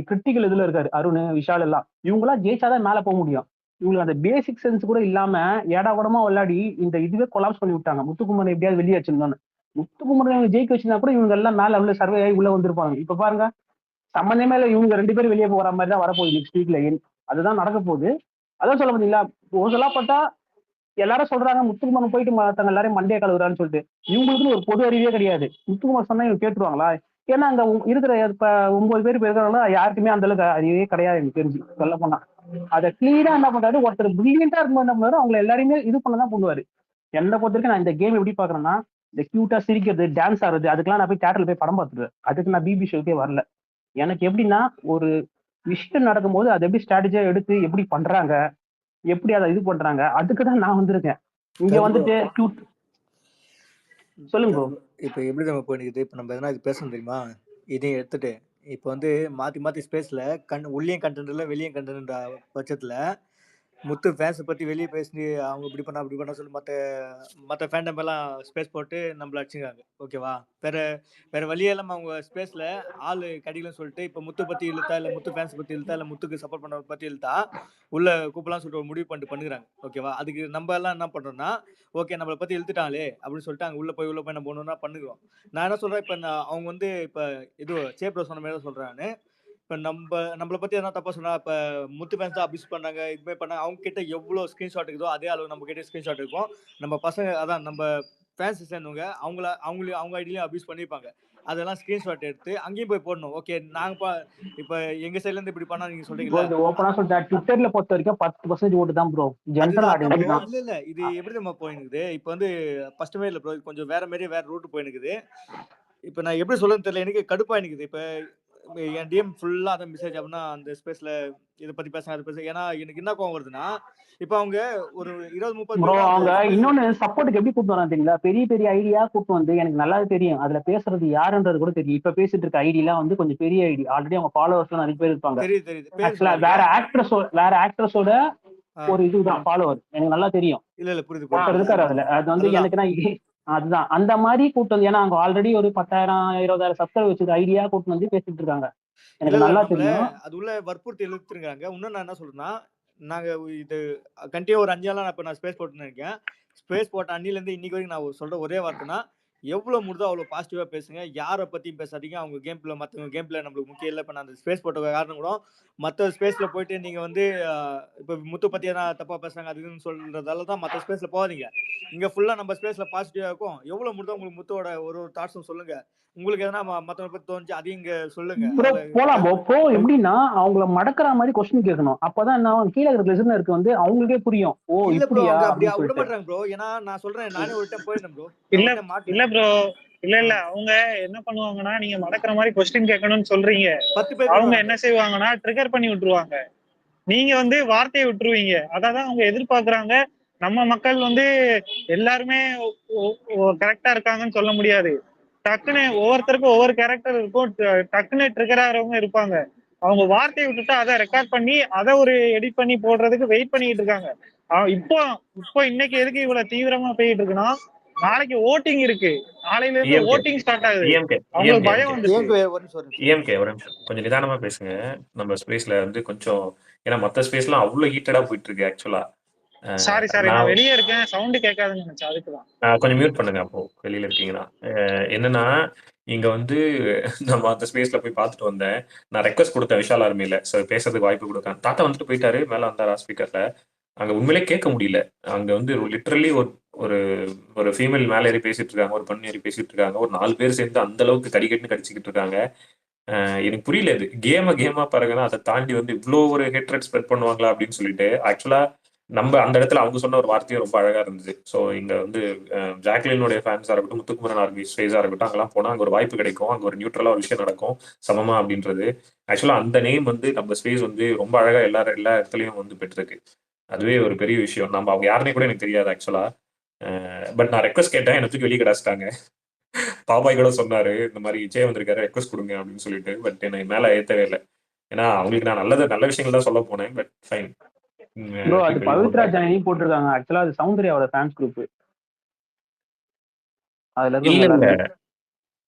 கிரிட்டிக்கல் இதுல இருக்காரு, அருண் விஷால் எல்லாம். இவங்க எல்லாம் ஜெயிச்சாதான் மேல போக முடியும். இவங்களுக்கு அந்த பேசிக் சென்ஸ் கூட இல்லாம ஏடா கூடமா விளையாடி இந்த இதுவே கொலாப்ஸ் பண்ணி விட்டாங்க. முத்துக்குமரன் எப்படியாவது வெளியே வச்சிருந்தோன்னு. முத்துக்குமரன் ஜெயிக்க வச்சிருந்தா கூட இவங்க எல்லாம் மேல உள்ள சர்வே ஆகி உள்ள வந்திருப்பாங்க. இப்ப பாருங்க சம்பந்தமே இல்ல, இவங்க 2 பேரும் வெளியே போற மாதிரி தான் வரப்போகுது நெக்ஸ்ட் வீக்ல. அதுதான் நடக்க போகுது. அதான் சொல்ல பார்த்தீங்களா, ஒரு சொல்லப்பட்டா எல்லாரும் சொல்றாங்க முத்துக்குமார் போயிட்டு தங்க எல்லாரையும் மண்டையை கழுவுறான்னு சொல்லிட்டு. இவங்களுக்குன்னு ஒரு பொது அறிவே கிடையாது. முத்துக்குமார் சொன்னா இவங்க கேட்டுருவாங்களா? ஏன்னா அங்க இருக்கிற இப்ப 9 பேர் இருக்கிறவங்களா யாருக்குமே அந்த அளவுக்கு அறிவே கிடையாது எனக்கு தெரிஞ்சு சொல்ல போனா. அதை கிளீனா என்ன பண்றாரு, ஒருத்தர் பிரில்லியண்டா இருக்கும்போது என்ன பண்ணுவாரு, அவங்க எல்லாருமே இது பண்ணதான் பண்ணுவாரு. என்னை பொறுத்த வரைக்கும் நான் இந்த கேம் எப்படி பாக்குறேன்னா, இந்த கியூட்டா சிரிக்கிறது, டான்ஸ் ஆடுறது, அதுக்கெல்லாம் நான் போய் தியேட்டர்ல போய் படம் பார்த்துருவேன். அதுக்கு நான் பிபி ஷோக்கே வரல. எனக்கு எப்படின்னா ஒரு விஷயம் நடக்கும்போது அதை எப்படி ஸ்ட்ராட்டஜியா எடுத்து எப்படி பண்றாங்க, எப்படி அதை இது பண்றாங்க, அதுக்குதான் நான் வந்திருக்கேன். இங்க வந்துட்டு கியூட் சொல்லுங்க ப்ரோ. இப்போ எப்படி நம்ம போயிடுது, இப்போ நம்ம எதனா இது பேசணும் தெரியுமா, இதையும் எடுத்துட்டு இப்போ வந்து மாற்றி மாற்றி ஸ்பேஸில் உள்ளேயும் கண்டென்ட் இல்லை வெளியும் கண்டென்ட் பட்சத்தில் முத்து ஃபேன்ஸை பற்றி வெளியே பேசி அவங்க இப்படி பண்ணா அப்படி பண்ணா சொல்லி மற்ற ஃபேண்டம் எல்லாம் ஸ்பேஸ் போட்டு நம்மள அடிச்சுக்கிறாங்க. ஓகேவா? வேற வழியே இல்லாமல் அவங்க ஸ்பேஸில் ஆள் கிடைக்கலன்னு சொல்லிட்டு இப்போ முத்து பற்றி இழுத்தா, இல்லை முத்து ஃபேன்ஸ் பற்றி இழுத்தா, இல்லை முத்துக்கு சப்போர்ட் பண்ண பற்றி இழுத்தா உள்ள கூப்பிடலாம் சொல்லிட்டு ஒரு முடிவு பண்ணிட்டு பண்ணுறாங்க. ஓகேவா? அதுக்கு நம்ம எல்லாம் என்ன பண்ணுறோம்னா, ஓகே நம்மளை பற்றி இழுத்துட்டாங்களே அப்படின்னு சொல்லிட்டு அங்கே உள்ள போய் நம்ம ஒன்றுனா பண்ணுகிறோம். நான் என்ன சொல்கிறேன், இப்போ அவங்க வந்து இப்போ இது சேப்ரோ சொன்ன மாதிரி தான் சொல்கிறேன். இப்போ நம்மளை பற்றி எதனா தப்பா சொன்னா, இப்போ முத்து ஃபேன்ஸ் தான் அபியூஸ் பண்ணாங்க, இதுமாதிரி பண்ணாங்க, அவங்க கிட்ட எவ்வளோ ஸ்க்ரீன்ஷாட் இருக்குதோ அதே அளவு நம்ம கிட்ட ஸ்க்ரீன்ஷாட் இருக்கும். நம்ம பசங்க அதான் நம்ம ஃபேன்ஸ் சேர்ந்தவங்க அவங்க ஐடியிலையும் அபியூஸ் பண்ணியிருப்பாங்க. அதெல்லாம் ஸ்க்ரீன்ஷாட் எடுத்து அங்கேயும் போய் போடணும். ஓகே நாங்கள் இப்போ எங்கள் சைட்லேருந்து இப்படி பண்ணால் நீங்கள் சொல்கிறீங்களா, ஓப்பனா சொல்லிட்டேன், ட்விட்டர்ல பொறுத்த வரைக்கும் 10% ஓட்டு தான் ப்ரோ. ஜென்ரல் ஆடியன்ஸ் தான். இல்லை இது எப்படி நம்ம போயினுக்குது, இப்போ வந்து ஃபர்ஸ்ட்டுமே இல்லை ப்ரோ, கொஞ்சம் வேற ரூட் போயினுக்குது. இப்போ நான் எப்படி சொல்லுன்னு தெரியல, எனக்கு கடுப்பாக இருக்குது. இப்போ என் டிஎம் ஃபுல்லாக அந்த மெசேஜ் அப்படின்னா அந்த ஸ்பேஸில் இதை பற்றி பேசுங்க அதை பேசுங்க. ஏன்னா எனக்கு என்ன கோவம் வருதுன்னா, இப்போ அவங்க ஒரு 20-30 ப்ரோ பேர் அவங்க இன்னொன்னு சப்போர்ட்டுக்கு எப்படி கூப்பிட்டு வராங்க தெரியுங்களா, பெரிய பெரிய ஐடியா கூப்பிட்டு வந்து எனக்கு நல்லா தெரியும் அதுல பேசுறது யாருன்றது கூட தெரியும். இப்ப பேசிட்டு இருக்க ஐடியெல்லாம் வந்து கொஞ்சம் பெரிய ஐடி, ஆல்ரெடி அவங்க ஃபாலோவர்ஸ் எல்லாம் நிறைய பேர் இருப்பாங்க. தெரியுது வேற ஆக்ட்ரஸோட ஒரு இதுதான் ஃபாலோவர், எனக்கு நல்லா தெரியும். இல்ல புரியுது இருக்காரு அதுல. அது வந்து எனக்கு அதுதான் அந்த மாதிரி கூட்டு வந்து, ஏன்னா அவங்க ஆல்ரெடி ஒரு 10,000-20,000 சப்ஸ்கிரைபர் வச்சு ஐடியா கூட்டு வந்து பேசிட்டு இருக்காங்க, எனக்கு நல்லா தெரியும். அது உள்ள வற்புறுத்தி இழுத்துருக்காங்க. இன்னும் நான் என்ன சொல்றேன்னா, நாங்க இது கண்டிப்பா ஒரு 5 நாளா நான் ஸ்பேஸ் போட்டுன்னு இருக்கேன். ஸ்பேஸ் போட்ட அன்னில இருந்து இன்னைக்கு வரைக்கும் நான் சொல்ற ஒரே வார்த்தைனா, எவ்வளவு முடிதோ அவ்வளவு பாசிட்டிவா பேசுங்க. யாரை பத்தியும் பேசாதீங்க. அவங்க கேம் பிளே மத்தவங்க கேம் பிளே நம்மளுக்கு முக்கியம் இல்ல. இப்ப நான் அந்த ஸ்பேஸ் போட்ட காரணம் கூட மத்த ஸ்பேஸ்ல போயிட்டு நீங்க வந்து இப்ப முத்து பத்தி எதனா தப்பா பேசுறாங்க அது இதுன்னு சொல்றதால தான் மத்த ஸ்பேஸ்ல போகாதீங்க. இங்க ஃபுல்லா நம்ம ஸ்பேஸ்ல பாசிட்டிவா இருக்கும். எவ்வளவு முடிதோ உங்களுக்கு முத்துவோட ஒரு ஒரு தாட்ஸும் சொல்லுங்க. உங்களுக்கு எதனா மத்தவங்க பத்தி தோணுச்சு அதையும் இங்க சொல்லுங்க. ப்ரோ அதுல போலாம் ப்ரோ. ப்ரோ எப்படின்னா அவங்கள மடக்கிற மாதிரி கொஸ்டின் கேட்கணும். அப்பதான் என்ன கீழே இருக்கிற லிசனருக்கு வந்து அவங்களுக்கே புரியும். ஓ இல்ல ப்ரோ இப்படியா அங்க அப்படி அப்படின்னு விட சொல்லிட்டு. மாட்டாங்க ப்ரோ. ஏன்னா நான் சொல்றேன் நானே ஒரு டைம் போயிருந்தேன் ப்ரோ. நான் இல்ல ஒரு டைம் இல்ல மாட்டினேன். ப்ரோ, இல்ல அவங்க என்ன பண்ணுவாங்கன்னா, நீங்க மடக்கிற மாதிரி கொஸ்டின் கேட்கணும்னு சொல்றீங்க, 10 பேர் அவங்க பண்ணுவாங்க என்ன ப்ரோ. செய்வாங்கன்னா ட்ரிகர் பண்ணி விட்டுருவாங்க. நீங்க வந்து வார்த்தையை விட்டுருவீங்க. அதான் அவங்க எதிர்பார்க்கறாங்க. நம்ம மக்கள் வந்து எல்லாருமே கரெக்டா இருக்காங்கன்னு சொல்ல முடியாது. டக்குன்னு ஒவ்வொருத்தருக்கும் ஒவ்வொரு கேரக்டர் இருக்கும். டக்குன்னு ட்ரிகர் ஆகிறவங்க இருப்பாங்க. அவங்க வார்த்தையை விட்டுட்டு அதை ரெக்கார்ட் பண்ணி அதை ஒரு எடிட் பண்ணி போடுறதுக்கு வெயிட் பண்ணிட்டு இருக்காங்க. இப்போ இப்போ இன்னைக்கு எதுக்கு இவ்வளவு தீவிரமா போயிட்டு இருக்குன்னா, நாளைக்கு ஓட்டிங் இருக்கு. நாளையில இருந்து இஎம்கே ஓட்டிங் ஸ்டார்ட் ஆகுது. இஎம்கே அவங்களுக்கு இஎம்கே பயம் வந்துச்சு. ஏங்க ஒரு நிமிஷம் இஎம்கே ஒரு நிமிஷம் கொஞ்சம் நிதானமா பேசுங்க. நம்ம ஸ்பேஸ்ல வந்து கொஞ்சம், ஏன்னா மத்த ஸ்பேஸ்லாம் அவ்வளவு ஹீட்டடா போயிட்டு இருக்கு ஆக்சுவலா. சாரி நான் நான் வெளியே இருக்கேன், சவுண்ட் கேட்காதுன்னு நினைச்சேன், அதுக்குதான். கொஞ்சம் மியூட் பண்ணுங்க அப்போ வெளியில இருக்கீங்கன்னா. என்னன்னா இங்க வந்து நம்ம அந்த ஸ்பேஸ்ல போய் பார்த்துட்டு வந்தேன். நான் ரெக்வஸ்ட் கொடுத்தேன் விஷால் ஆர்மியில, ஸோ பேசுறதுக்கு வாய்ப்பு கொடுத்தேன். தாத்தா வந்துட்டு போயிட்டாரு, மேல வந்தாரா ஸ்பீக்கர்ல. அங்க உண்மையிலே கேட்க முடியல. அங்க வந்து லிட்டரலி ஒரு ஒரு ஒரு ஃபீமேல் மேல ஏறி பேசிட்டு இருக்காங்க, ஒரு பெண் ஏறி பேசிட்டு இருக்காங்க, ஒரு 4 பேர் சேர்ந்து அந்த அளவுக்கு கடிக்கட்டுன்னு கடிச்சிக்கிட்டு இருக்காங்க. எனக்கு புரியல, இது கேமா பாருங்கன்னா அதை தாண்டி வந்து இவ்வளோ ஒரு ஹேட்ரட் ஸ்ப்ரெட் பண்ணுவாங்களா அப்படின்னு சொல்லிட்டு. ஆக்சுவலா நம்ம அந்த இடத்துல அவங்க சொன்ன ஒரு வார்த்தையும் ரொம்ப அழகா இருந்துச்சு. ஸோ இங்க வந்து ஜாக்லினுடைய ஃபேன்ஸா இருக்கட்டும், முத்துக்குமரன் ஆர்மி ஃபேஸா இருக்கட்டும், அங்கெல்லாம் போனா அங்க ஒரு வாய்ப்பு கிடைக்கும், அங்க ஒரு நியூட்ரலா ஒரு விஷயம் நடக்கும் சமமா அப்படின்றது. ஆக்சுவலா அந்த நேம் வந்து நம்ம ஸ்பேஸ் வந்து ரொம்ப அழகா எல்லா இடத்துலயும் வந்து பெற்றிருக்கு. அதுவே ஒரு பெரிய விஷயம். நம்ம அவங்க யாருனே கூட எனக்கு தெரியாது ஆக்சுவலா. பட் நான் ரெக்வஸ்ட் கேட்டேன், எனக்கு வெளியே கிடாச்சிட்டாங்க. பாபாய் கூட சொன்னாரு இந்த மாதிரி ஜெய் வந்திருக்காரு ரெக்வஸ்ட் கொடுங்க அப்படின்னு சொல்லிட்டு. பட் என்னை மேல ஏத்தவே இல்லை. ஏன்னா அவங்களுக்கு நான் நல்ல விஷயங்கள் தான் சொல்ல போனேன். But fine. ப்ரோ அது பவித்ரா ஜனனி போட்டிருக்காங்க. ஆக்சுவலா அது சௌந்தர்யாவோட ஃபேன்ஸ் குரூப். அதுல இல்ல இருக்கவங்க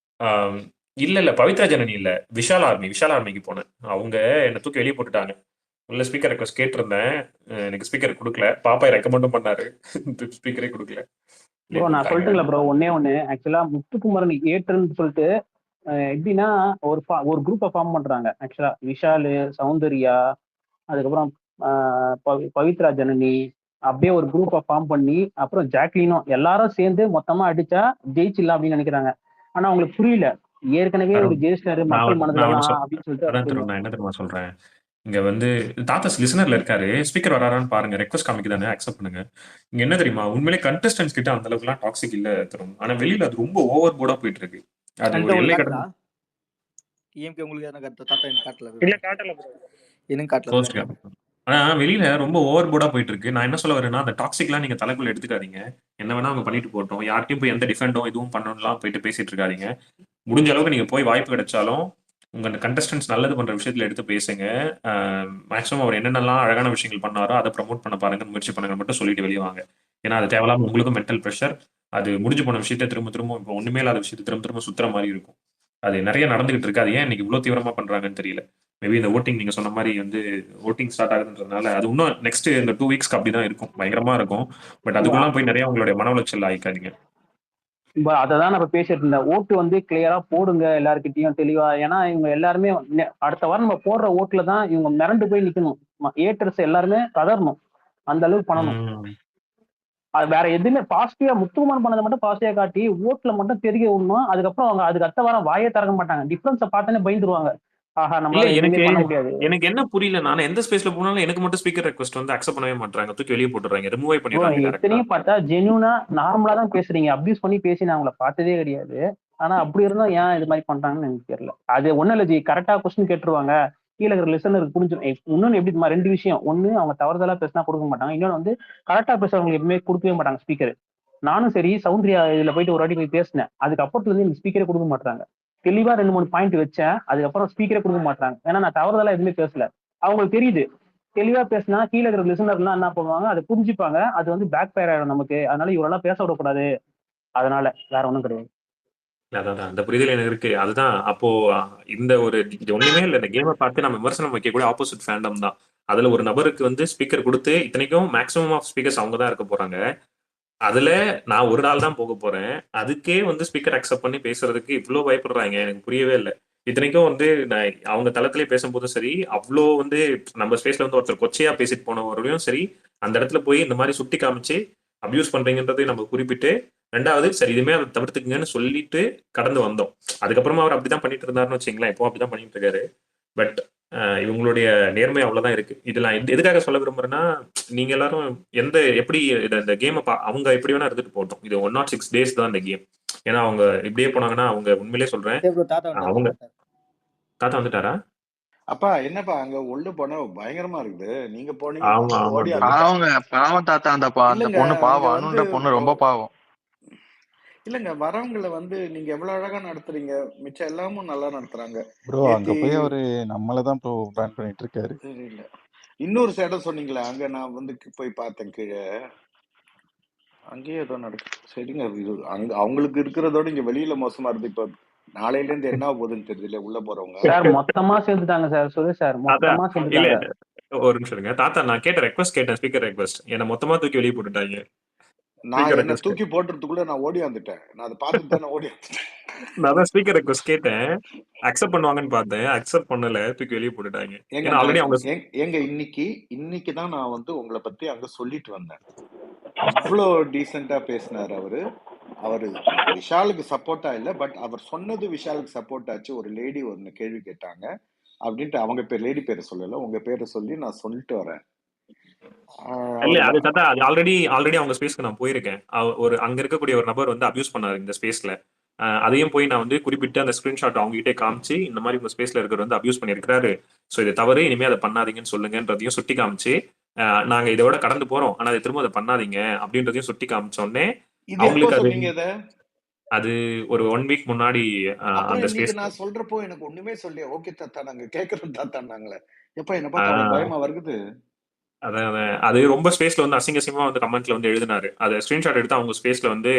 இல்ல எல்லாருமே இல்ல பவித்ரா ஜனனி இல்ல, விஷால் ஆர்மிக்கு போனேன். அவங்க என்னை தூக்கி வெளியே போட்டுட்டாங்க. உள்ள ஸ்பீக்கர் ரெக்வஸ்ட் கேட்டிருந்தேன், எனக்கு ஸ்பீக்கர் கொடுக்கல. பாப்பாய் ரெக்கமெண்டும் பண்ணாரு, ஸ்பீக்கரே கொடுக்கல. ப்ரோ நான் சொல்லட்டுங்களா ப்ரோ ஒண்ணு ஆக்சுவலா முத்துக்குமரன் ஏற்றுன்னு சொல்லிட்டு எப்படின்னா ஒரு குரூப்பை ஃபார்ம் பண்றாங்க. ஆக்சுவலா விஷாலு, சௌந்தர்யா, அதுக்கப்புறம் பவித்ரா ஜனனி, அப்படியே ஒரு குரூப்பை ஃபார்ம் பண்ணி அப்புறம் ஜாக்லினும் எல்லாரும் சேர்ந்து மொத்தமா அடிச்சா ஜெயிச்சிடலாம் அப்படின்னு நினைக்கிறாங்க. ஆனா அவங்களுக்கு புரியல, ஏற்கனவே ஒரு ஜெயிச்சிட்டாரு மக்கள் மனதுலாம் அப்படின்னு சொல்லிட்டு. அதான் நான் என்ன தெரியுமா சொல்றேன், இங்க வந்து தாத்தா லிசனர்ல இருக்காரு, ஸ்பீக்கர் வராரான்னு பாருங்க, ரெக்வஸ்ட் காமிக்குதானே அக்செப்ட் பண்ணுங்க. இங்க என்ன தெரியுமா, உண்மையிலே கண்டஸ்டன்ஸ் கிட்ட அந்த அளவுக்கு எல்லாம் டாக்ஸிக் இல்ல தரும். ஆனா வெளியில அது ரொம்ப ஓவர் போர்டா போயிட்டு இருக்கு. அது ஒரு எல்லை கடந்து EMK உங்களுக்கு எதனா காட்டுதா? தாத்தா எனக்கு காட்டல. இல்ல காட்டல ப்ரோ, எனக்கு காட்டல. ஆனா வெளியில ரொம்ப ஓவர் போர்டா போயிட்டு இருக்கு. நான் என்ன சொல்ல வரேன்னா, அந்த டாக்ஸிக்லாம் நீங்க தலைக்குள்ள எடுத்துக்காதீங்க. என்ன வேணா அவங்க பண்ணிட்டு போட்டோம், யார்ட்டையும் போய் எந்த டிஃபெண்டும் இதுவும் பண்ணணும்லாம் போயிட்டு பேசிட்டு இருக்காதீங்க. முடிஞ்ச அளவுக்கு நீங்க போய் வாய்ப்பு கிடைச்சாலும் உங்க கண்டஸ்டன்ஸ் நல்லது பண்ற விஷயத்துல எடுத்து பேசுங்க. மேக்ஸிமம் அவர் என்னென்னலாம் அழகான விஷயங்கள் பண்ணாரோ அதை ப்ரமோட் பண்ண பாருங்க, முயற்சி பண்ணுங்க மட்டும் சொல்லிட்டு வெளியே வாங்க. ஏன்னா அது தேவையில்லாம உங்களுக்கும் மென்டல் ப்ரெஷர். அது முடிஞ்சு போன விஷயத்த திரும்ப இப்போ ஒண்ணுமே இல்லாத விஷயத்தை திரும்ப சுத்துற மாதிரி இருக்கும். அது நிறைய நடந்துகிட்டு இருக்கு. அது ஏன் இன்னைக்கு இவ்வளவு தீவிரமா பண்றாங்கன்னு தெரியல. மேபி இந்த ஓட்டிங் நீங்க சொன்ன மாதிரி வந்து ஓட்டிங் ஸ்டார்ட் ஆகுதுன்றதுனால அது இன்னும் நெக்ஸ்ட் இந்த 2 வீக்ஸ்க்கு அப்படிதான் இருக்கும், பயங்கரமா இருக்கும். பட் அதுக்குலாம் போய் நிறைய உங்களுடைய மன உளைச்சல் ஆயிக்காதீங்க. அததான் நம்ம பேசிட்டு இருந்தேன். ஓட்டு வந்து கிளியரா போடுங்க எல்லாருக்கிட்டையும் தெளிவா. ஏன்னா இவங்க எல்லாருமே அடுத்த வாரம் நம்ம போடுற ஓட்டுல தான் இவங்க மிரண்டு போய் நிக்கணும். ஏட்டர்ஸ் எல்லாருமே கதறணும், அந்த அளவுக்கு பண்ணணும். அது வேற எதுவுமே பாசிட்டிவா முத்துக்குமார் பண்ணதை மட்டும் பாசிட்டிவா காட்டி ஓட்டுல மட்டும் தெரிய விடணும். அதுக்கப்புறம் அவங்க அதுக்கு அடுத்த வாரம் வாயே திறக்க மாட்டாங்க. டிஃபரன்ஸை பார்த்தோன்னே பயந்துருவாங்க. ஆஹா நம்மளால எதுவுமே பண்ண முடியாது. எனக்கு என்ன புரியல, நான் எந்த ஸ்பேஸ்ல போனாலும் எனக்கு மட்டும் ஸ்பீக்கர் ரெக்வெஸ்ட் வந்து அக்செப்ட் பண்ணவே மாட்டாங்க, தூக்கி வெளியே போட்டுறாங்க, ரிமூவ் பண்ணிடுறாங்க. எத்தனையும் பார்த்தா ஜென்யூனா நார்மலா தான் பேசுறீங்க, அப்யூஸ் பண்ணி பேசி நான் உங்களை பார்த்ததே கிடையாது. ஆனா அப்படி இருந்தா ஏன் இது மாதிரி பண்றாங்கன்னு எனக்கு தெரியல. அது ஒண்ணும் இல்ல ஜி, கரெக்டா கொஸ்டின் கேட்டுருவாங்க, கீழே இருக்கிற லிசனருக்கு புரிஞ்சிடும். இன்னொன்னு எப்படி 2 விஷயம், ஒண்ணு அவங்க தவறுதலா பேசினா கொடுக்க மாட்டாங்க, இன்னொன்னு வந்து கரெக்டா பேசுறவங்களுக்கு எப்பவுமே கொடுக்கவே மாட்டாங்க ஸ்பீக்கர். நானும் சரி சௌந்தர்யா இதுல போயிட்டு ஒரு வாட்டி போய் பேசினேன், அதுக்கப்புறத்துல இருந்து எனக்கு ஸ்பீக்கரே கொடுக்க மாட்டாங்க. தெளிவா 2-3 பாயிண்ட் வச்சேன், அதுக்கப்புறம் ஸ்பீக்கரே கொடுக்க மாட்டாங்க. ஏன்னா நான் தவறுதலா எதுவுமே பேசல, அவங்களுக்கு தெரியுது. தெளிவா பேசினா கீழே இருக்கிற லிசனர்லாம் என்ன பண்ணுவாங்க, அதை புரிஞ்சுப்பாங்க, அது வந்து பேக் ஃபயர் ஆயிடும் நமக்கு. அதனால இவரெல்லாம் பேச விடக்கூடாது, அதனால வேற ஒண்ணும் கிடையாது. அதான் அந்த புரிதல் எனக்கு இருக்கு. அதுதான் அப்போ இந்த ஒரு ஒண்ணுமே இல்லை, இந்த கேமை பார்த்து நம்ம விமர்சனம் வைக்கக்கூடிய ஆப்போசிட் ஃபேண்டம் தான். அதுல ஒரு நபருக்கு வந்து ஸ்பீக்கர் கொடுத்து, இத்தனைக்கும் மேக்ஸிமம் ஆஃப் ஸ்பீக்கர்ஸ் அவங்க தான் இருக்க போறாங்க. அதுல நான் ஒரு நாள் தான் போக போறேன். அதுக்கே வந்து ஸ்பீக்கர் அக்செப்ட் பண்ணி பேசுறதுக்கு இவ்ளோ பயப்படுறாங்க. எனக்கு புரியவே இல்ல. இத்தனைக்கும் வந்து நான் அவங்க தளத்திலே பேசும்போதும் சரி, அவ்ளோ வந்து நம்ம ஸ்பேஸ்ல வந்து ஒருத்தர் கொச்சையா பேசிட்டு போனவரையும் சரி, அந்த இடத்துல போய் இந்த மாரி சுட்டி காமிச்சு அப்யூஸ் பண்றீங்கன்றதை நம்ம குறிப்பிட்டு, 2வது சரி இனிமே அத தவிர்த்துக்கங்கன்னு சொல்லிட்டு கடந்து வந்தோம். அதுக்கப்புறமா அவர் அப்படிதான் பண்ணிட்டு இருந்தாருன்னு வச்சுக்கங்களேன். இப்பவும் அப்படிதான் பண்ணிட்டு இருக்காரு. பட் இவங்களுடைய நேர்மை அவ்வளவுதான் இருக்கு. இதுல நான் எதுக்காக சொல்ல விரும்புறேன்னா, நீங்க எல்லாரும் எப்படி இந்த கேம அவங்க எப்படி வேணா இருந்துட்டு போகட்டும். இது 106 டேஸ் தான் இந்த கேம். ஏன்னா அவங்க இப்படியே போனாங்கன்னா அவங்க உண்மையிலேயே சொல்றேன். சரி ப்ரோ, தாத்தா வந்துட்டாரு, அவங்க தாத்தா. தாத்தா வந்துட்டாரா? அப்பா என்னப்பா அங்க உள்ள போனா பயங்கரமா இருக்குது. நீங்க போனீங்க ஆமா, பார்த்தா ஆமா ஓடி bro. வந்துட்டேன். பாவங்க, பாவம் தாத்தா. அந்த அந்த இல்லங்க பொண்ணு அங்க பாவம். வந்து அனுன்ற பொண்ணு ரொம்ப பாவம். இல்லங்க வரவங்கள வந்து நீங்க எவ்வளவு அழகா நடத்துறீங்க. மிச்சம் எல்லாமும் நல்லா நடத்துறாங்க. ப்ரோ அங்க நேத்தி போய் அவரு நம்மள தான் ப்ரோ பேன் பண்ணிட்டு இருக்காரு. தெரியல. இன்னொரு இடம் சொன்னீங்களே, அங்க நான் வந்து போய் பார்த்தேன் கீழ. அங்கேயே ஏதோ நடக்குது. சரிங்க. இது அங்க அவங்களுக்கு இருக்கிறதோட இங்க வெளியில மோசமா இருந்து இப்ப நாளையில இருந்து என்ன ஆக போகுதுன்னு தெரியல உள்ள போறவங்க. சார் மொத்தமா சேர்ந்துட்டாங்க சார். சுரேஷ் சார் அதான் மொத்தமா இல்ல சேர்ந்துட்டாங்க. ஒரு நிமிஷம் இருங்க. தாத்தா நான் கேட்டேன் ஸ்பீக்கர் ரெக்வெஸ்ட். என்ன மொத்தமா தூக்கி வெளியே போட்டுட்டாங்க. நான் ஸ்பீக்கர் என்ன ரெக்வெஸ்ட் தூக்கி போட்டுறதுக்குள்ள நான் ஓடி வந்துட்டேன். நான் அதை பார்த்துட்டு தானே ஓடி வந்துட்டேன். நான் தான் ஸ்பீக்கர் ரெக்வெஸ்ட் கேட்டேன். அக்செப்ட் பண்ணுவாங்கன்னு பார்த்தேன். அக்செப்ட் பண்ணல. தூக்கி வெளியே போட்டுட்டாங்க. ஏங்க ஏன்னா ஆல்ரெடி அவங்க ஏங்க இன்னைக்கு தான் நான் வந்து உங்களை பத்தி அங்க சொல்லிட்டு வந்தேன். அவ்வளோ டீசெண்டா பேசினார் அவரு விஷாலுக்கு சப்போர்ட்டா இல்ல, பட் அவர் சொன்னது விஷாலுக்கு சப்போர்ட் ஆச்சு. ஒரு லேடி ஒன்னு கேள்வி கேட்டாங்க அப்படின்ட்டு அவங்க பேர் லேடி பேரை சொல்லல, உங்க பேரை சொல்லி நான் சொல்லிட்டு வரேன். இல்ல அவர் அது தாத்தா அது ஆல்ரெடி அவங்க ஸ்பேஸ்க்கு நான் போயிருக்கேன். ஒரு அங்க இருக்கக்கூடிய ஒரு நபர் வந்து அபியூஸ் பண்ணாரு இந்த ஸ்பேஸ்ல. அதையும் போய் நான் வந்து குறிப்பிட்டு அந்த ஸ்கிரீன்ஷாட் அவங்க கிட்டே காமிச்சு இந்த மாதிரி உங்க ஸ்பேஸ்ல இருக்கிறவர் வந்து அபியூஸ் பண்ணியிருக்காரு. ஸோ இது தவறு, இனிமே அதை பண்ணாதீங்கன்னு சொல்லுங்கன்றதையும் சுட்டி காமிச்சு, நாங்க இதோட கடந்து போறோம், ஆனா அதை திரும்ப அதை பண்ணாதீங்க அப்படின்றதையும் சுட்டி காமிச்சோடனே இது எப்போ அவங்களுக்கு அது சொன்னீங்க இதை? அது ஒரு 1 வீக் முன்னாடி அப்புறம் அந்த இன்னைக்கு ஸ்பேஸ் நான் சொல்றப்போ எனக்கு ஒண்ணுமே சொல்லி ஓகே தாத்தா நாங்க கேட்கறோம் தாத்தான்னாங்களே. எப்ப என்ன பார்த்தா அவ்வளவு பயமா வருது. அதான் அது ரொம்ப ஸ்பேஸ்ல வந்து அசிங்கமா வந்து கமெண்ட்ல வந்து எழுதினாரு. அதை ஸ்கிரீன்ஷாட் எடுத்து அவங்க ஸ்பேஸ்ல வந்து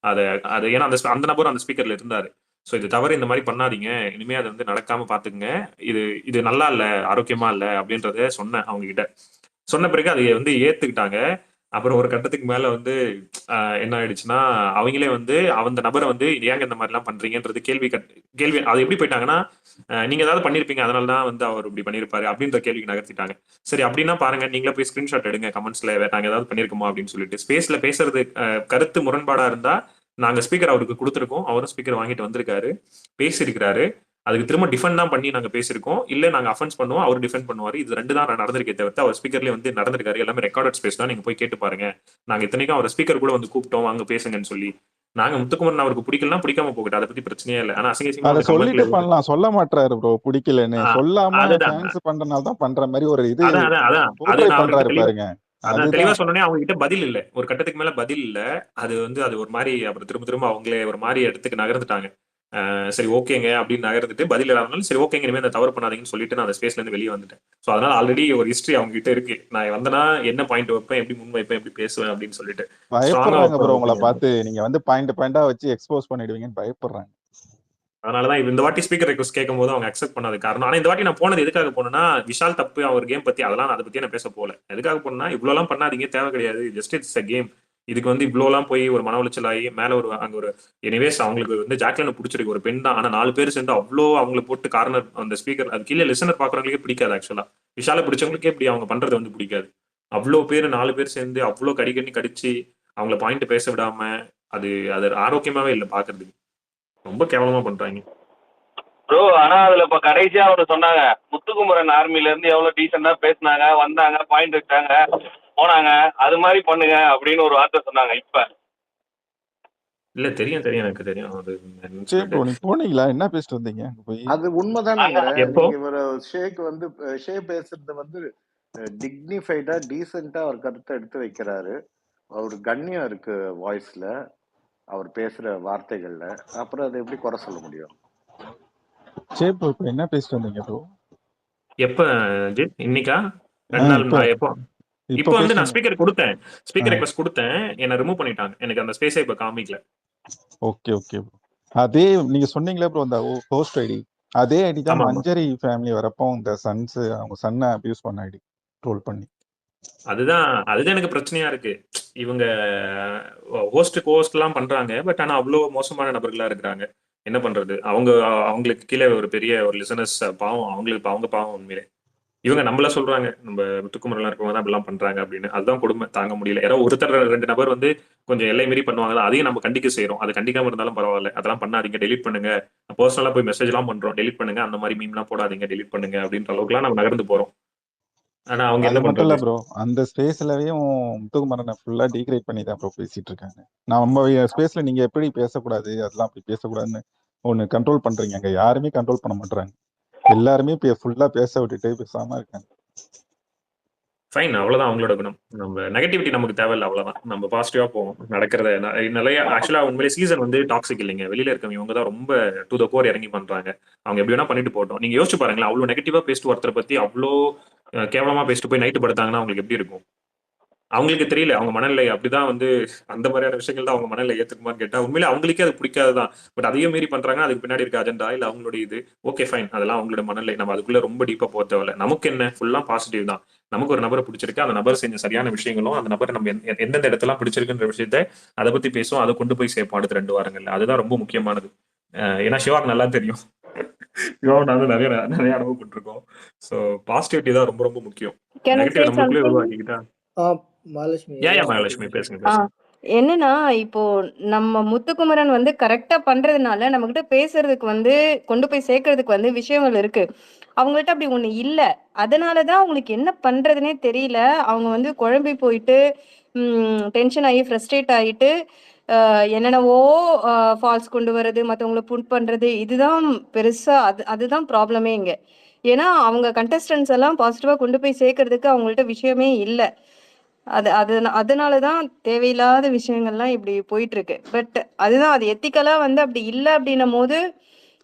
அதை அது ஏன்னா அந்த நபர் அந்த ஸ்பீக்கர்ல இருந்தாரு. ஸோ இது தவிர இந்த மாதிரி பண்ணாதீங்க, இனிமே அது வந்து நடக்காம பாத்துக்குங்க, இது இது நல்லா இல்ல, ஆரோக்கியமா இல்ல அப்படின்றத சொன்னேன் அவங்க கிட்ட. சொன்ன பிறகு அதை வந்து ஏத்துக்கிட்டாங்க. அப்புறம் ஒரு கட்டத்துக்கு மேல வந்து என்ன ஆயிடுச்சுன்னா, அவங்களே வந்து அந்த நபரை வந்து ஏங்க இந்த மாதிரி எல்லாம் பண்றீங்கன்றது கேள்வி அது எப்படி போயிட்டாங்கன்னா, நீங்க ஏதாவது பண்ணிருப்பீங்க, அதனால தான் வந்து அவர் இப்படி பண்ணிருப்பாரு அப்படின்ற கேள்விக்கு நகர்த்திட்டாங்க. சரி அப்படின்னா பாருங்க, நீங்களே போய் ஸ்கிரீன்ஷாட் எடுங்க கமெண்ட்ஸ்ல, நாங்க ஏதாவது பண்ணிருக்கோமா அப்படின்னு சொல்லிட்டு. ஸ்பேஸ்ல பேசுறது கருத்து முரண்பாடா இருந்தா நாங்க ஸ்பீக்கர் அவருக்கு கொடுத்துருக்கோம், அவரும் ஸ்பீக்கர் வாங்கிட்டு வந்திருக்காரு, பேசியிருக்கிறாரு. அதுக்கு திரும்ப டிஃபெண்ட் தான் பண்ணி நாங்க பேசியிருக்கோம். இல்ல நாங்க அஃபென்ஸ் பண்ணுவோம், அவர் டிஃபெண்ட் பண்ணுவாரு. இது 2 தான் நடந்திருக்கே தவிர்த்து அவர் ஸ்பீக்கர்லயே வந்து நடந்திருக்காரு. எல்லாமே ரெக்கார்டட் ஸ்பேஸ் தான், நீங்க போய் கேட்டு பாருங்க. நாங்க இத்தனைக்கும் அவர் ஸ்பீக்கர் கூட வந்து கூப்பிட்டோம், அங்க பேசுங்கன்னு சொல்லி. நாங்க முத்துக்குமரன் அவருக்கு பிடிக்கலாம், பிடிக்காம போகட்டும், அதை பத்தி பிரச்சனையே இல்லை. ஆனா அசிங்கமா அதை வந்து சொல்லிட்டு கமெண்ட்ல பண்ணலாம், சொல்ல மாட்டாரு ப்ரோ பிடிக்கலன்னு. சொல்லாம அதுதான் ஃபேன்ஸ் பண்றனால தான் பண்ற மாதிரி ஒரு இது அதான் அதான் அதான் அது போர்ட்ரை நான் அவர்கிட்ட பண்றாரு பாருங்க. அதான் தெளிவா அதுதான் சொன்னோடனே அவங்க கிட்ட பதில் இல்ல. ஒரு கட்டத்துக்கு மேல பதில் இல்ல. அது வந்து அது ஒரு மாதிரி அப்புறம் திரும்ப அவங்களே ஒரு மாதிரி இடத்துக்கு நகர்ந்துட்டாங்க. சரி ஓகேங்க அப்படின்னு நகர்ந்துட்டு பதில் இல்லாதனால சரி ஓகேங்க, இனிமே அந்த தவறு பண்ணாதீங்கன்னு சொல்லிட்டு நான் அந்த ஸ்பேஸ்ல இருந்து வெளியே வந்துட்டேன். ஸோ அதனால ஆல்ரெடி ஒரு ஹிஸ்டரி அவங்க கிட்ட இருக்கு. நான் வந்தனா என்ன பாயிண்ட் வைப்பேன், எப்படி முன் வைப்பேன், எப்படி பேசுவேன் அப்படின்னு சொல்லிட்டு பயப்படுறாங்க ப்ரோ உங்களை ஸ்ட்ராங்கா. பார்த்து. நீங்க வந்து பாயிண்டா வச்சு எக்ஸ்போஸ் பண்ணிடுவீங்கன்னு பயப்படுறாங்க. அதனாலதான் இந்த வாட்டி ஸ்பீக்கர் ரெக்வஸ்ட் கேட்கும் போது அவங்க அக்செப்ட் பண்ணது காரணம். ஆனா இந்த வாட்டி நான் போனது எதுக்காக போனேன்னா, விஷால் தப்பு அவர் கேம் பத்தி அதெல்லாம் அதை பத்தி நான் பேச போல. எதுக்காக போனா, இவ்வளவு எல்லாம் பண்ணாதீங்க, தேவை கிடையாது, ஜஸ்ட் இட்ஸ் அ கேம். இதுக்கு வந்து இவ்வளவு எல்லாம் போய் ஒரு மன உளைச்சல் ஆகி மேல அங்க ஒரு எனிவேஸ் அவங்களுக்கு வந்து ஜாக்லின் பிடிச்சிருக்கு, ஒரு பெண் தான். ஆனா 4 பேர் சேர்ந்து அவ்வளோ அவங்களை போட்டு கார்னர் அந்த ஸ்பீக்கர் அது கீழே லிசனர் பாக்குறவங்களுக்கே பிடிக்காது. ஆக்சுவலா விஷாலை பிடிச்சவங்களுக்கே இப்படி அவங்க பண்றது வந்து பிடிக்காது. அவ்வளோ பேர் 4 பேர் சேர்ந்து அவ்வளோ கடிச்சு அவங்கள பாயிண்ட் பேச விடாம அது அது ஆரோக்கியமாவே இல்லை பாக்குறதுக்கு. ரொம்ப கேவலமா பண்றாங்க ப்ரோ. ஆனா அதுல இப்ப கடைசியா அவரு சொன்னாங்க, முத்துக்குமரன் ஆர்மில இருந்து எவ்வளவு டீசெண்டா பேசினாங்க, வந்தாங்க, பாயிண்ட் வச்சாங்க, போனாங்க, அது மாதிரி பண்ணுங்க அப்படின்னு ஒரு வார்த்தை சொன்னாங்க. இப்ப இல்ல தெரியும் எனக்கு தெரியும் அது சரி ப்ரோ, நீங்க போனீங்களா? என்ன பேசிட்டு வந்தீங்க அங்க போய்? அது உண்மைதானங்க. எப்போ நீங்க ஒரு ஷே பேசுறது வந்து டிக்னிஃபைடா டீசெண்டா அவர் கருத்தை எடுத்து வைக்கிறாரு. அவர் கண்ணியம் இருக்கு வாய்ஸ்ல, அவர் பேசுற வார்த்தைகள்ல. அப்புறம் அதை எப்படி குறை சொல்ல முடியும்? சரி ப்ரோ, இப்போ என்ன பேசிட்டு வந்தீங்க ப்ரோ? எப்ப ஜித்? இன்னைக்கா 2 நாள் எப்போ? இப்போ வந்து நான் ஸ்பீக்கர் கொடுத்தேன், ஸ்பீக்கர் ரெக்வெஸ்ட் கொடுத்தேன், என்ன ரிமூவ் பண்ணிட்டாங்க. எனக்கு அந்த ஸ்பேஸே இப்ப காமிக்கல. Okay bro. அதே நீங்க சொன்னீங்களே ப்ரோ அந்த ஹோஸ்ட் ஐடி, அதே ஐடி தான் ஆமா மஞ்சரி ஃபேமிலி வரப்போ இந்த அவங்க சன்னை அபியூஸ் பண்ண ஐடி ட்ரோல் பண்ணி. அதுதான் எனக்கு பிரச்சனையா இருக்கு. இவங்க ஹோஸ்ட்லாம் பண்றாங்க. பட் ஆனா அவ்வளோ மோசமான நபர்களா இருக்கிறாங்க. என்ன பண்றது? அவங்களுக்கு கீழே ஒரு பெரிய ஒரு லிசனர்ஸ் பாவம். அவங்க பாவம் உண்மையிலே. இவங்க நம்மள சொல்றாங்க. நம்ம முத்துக்குமரன்லாம் இருக்கவங்க தான் அப்படிலாம் பண்றாங்க அப்படின்னு. அதுதான் கொடுமை. தாங்க முடியல. யாரோ ஒருத்தர் 2 நபர் வந்து கொஞ்சம் எல்லை மீறி பண்ணுவாங்கல்ல, அதையும் நம்ம கண்டிக்க செய்றோம். அது கண்டிக்காம இருந்தாலும் பரவாயில்ல. அதெல்லாம் பண்ணாதீங்க. டெலீட் பண்ணுங்க. பர்சனலா போய் மெசேஜ்லாம் பண்றோம். டெலீட் பண்ணுங்க. அந்த மாதிரி மீம்லாம் போடாதீங்க. டெலீட் பண்ணுங்க அப்படின்ற அளவுக்குலாம் நம்ம நகர்ந்து போறோம். ஆனா அவங்க அது என்ன மட்டும் இல்ல பண்றது? ப்ரோ, அந்த ஸ்பேஸ்லயும் முத்துக்குமரனை ஃபுல்லா டீக்ரேட் பண்ணி தான் ப்ரோ பேசிட்டு இருக்காங்க. நம்ம ஸ்பேஸ்ல நீங்க எப்படி பேசக்கூடாது, அதெல்லாம் அப்படி பேசக்கூடாதுன்னு ஒண்ணு கண்ட்ரோல் பண்றீங்க. அங்க யாருமே கண்ட்ரோல் பண்ண மாட்டாங்க. எல்லாருமே ஃபுல்லா பேச விட்டுட்டு பேசாம இருக்காங்க. ஃபைன். அவ்வளவுதான் அவங்களோட குணம். நம்ம நெகட்டிவிட்டி நமக்கு தேவையில்ல. அவ்வளவுதான். நம்ம பாசிட்டிவா போவோம். நடக்கிறத நிறைய ஆக்சுவலா உண்மையிலே சீசன் வந்து டாக்ஸிக் இல்லைங்க. வெளியில இருக்கவங்க இவங்க தான் ரொம்ப டு த கோர் இறங்கி பண்றாங்க. அவங்க எப்படி வேணா பண்ணிட்டு போட்டோம். நீங்க யோசிச்சு பாருங்களேன். அவ்வளவு நெகட்டிவா பேசிட்டு ஒருத்தரை பத்தி அவ்வளோ கேவலமா பேசிட்டு போய் நைட்டு படுத்தாங்கன்னா அவங்களுக்கு எப்படி இருக்கும்? அவங்களுக்கு தெரியல. அவங்க மனநிலை அப்படிதான் வந்து அந்த மாதிரியான விஷயங்கள் தான் அவங்க மனநிலை ஏத்துக்குமான்னு கேட்டா உண்மையிலே அவங்களுக்கே அது பிடிக்காதுதான். பட் அதையும் மீறி பண்றாங்க. அதுக்கு பின்னாடி இருக்க அஜெண்டா இல்ல அவங்களுடைய இது. Okay fine. அதெல்லாம் அவங்களோட மனநிலை. நம்ம அதுக்குள்ள ரொம்ப டீப்பா போக தேவையில்ல. நமக்கு என்ன ஃபுல்லா பாசிட்டிவ் தான். நமக்கு ஒரு நபரை பிடிச்சிருக்கு. அந்த நபர் செஞ்ச சரியான விஷயங்களும் அந்த நபர் நம்ம எந்தெந்த இடத்தெல்லாம் பிடிச்சிருக்குன்ற விஷயத்த அதை பத்தி பேசுவோம். அதை கொண்டு போய் சேர்ப்போம் அடுத்த 2 வாரங்கள்ல. அதுதான் ரொம்ப முக்கியமானது. ஏன்னா சிவாக்கு நல்லா தெரியும். சிவாவை நான் வந்து நிறைய நிறைய அனுபவப்பட்டிருக்கோம். ஸோ பாசிட்டிவிட்டி தான் ரொம்ப ரொம்ப முக்கியம். Can I say நெகட்டிவ் நம்மளுக்குள்ளே something? உருவாக்கிக்கிட்டா மகாலட்சுமி ஏன் ஏதோ ஏன் மகாலட்சுமி சொல்றீங்க. பேசுங்க பேசுங்க. என்னன்னா இப்போ நம்ம முத்துக்குமரன் வந்து கரெக்டா பண்றதுனால நம்ம கிட்ட பேசுறதுக்கு வந்து கொண்டு போய் சேர்க்கறதுக்கு வந்து விஷயங்கள் இருக்கு. அவங்கள்ட்ட அப்படி ஒண்ணு இல்ல. அதனாலதான் அவங்களுக்கு என்ன பண்றதுனே தெரியல. அவங்க வந்து குழம்பி போயிட்டு டென்ஷன் ஆகி ஃப்ரஸ்ட்ரேட் ஆயிட்டு என்னென்னவோ ஃபால்ஸ் கொண்டு வர்றது, மத்தவங்களை புட் பண்றது, இதுதான் பெருசா அதுதான் ப்ராப்ளமே இங்க. ஏன்னா அவங்க கண்டஸ்டன்ஸ் எல்லாம் பாசிட்டிவா கொண்டு போய் சேர்க்கறதுக்கு அவங்கள்ட்ட விஷயமே இல்ல. அதனாலதான் தேவையில்லாத விஷயங்கள்லாம் இப்படி போயிட்டு இருக்கு. பட் அதுதான் அது எத்திக்கலா வந்து அப்படி இல்ல அப்படின்னும் போது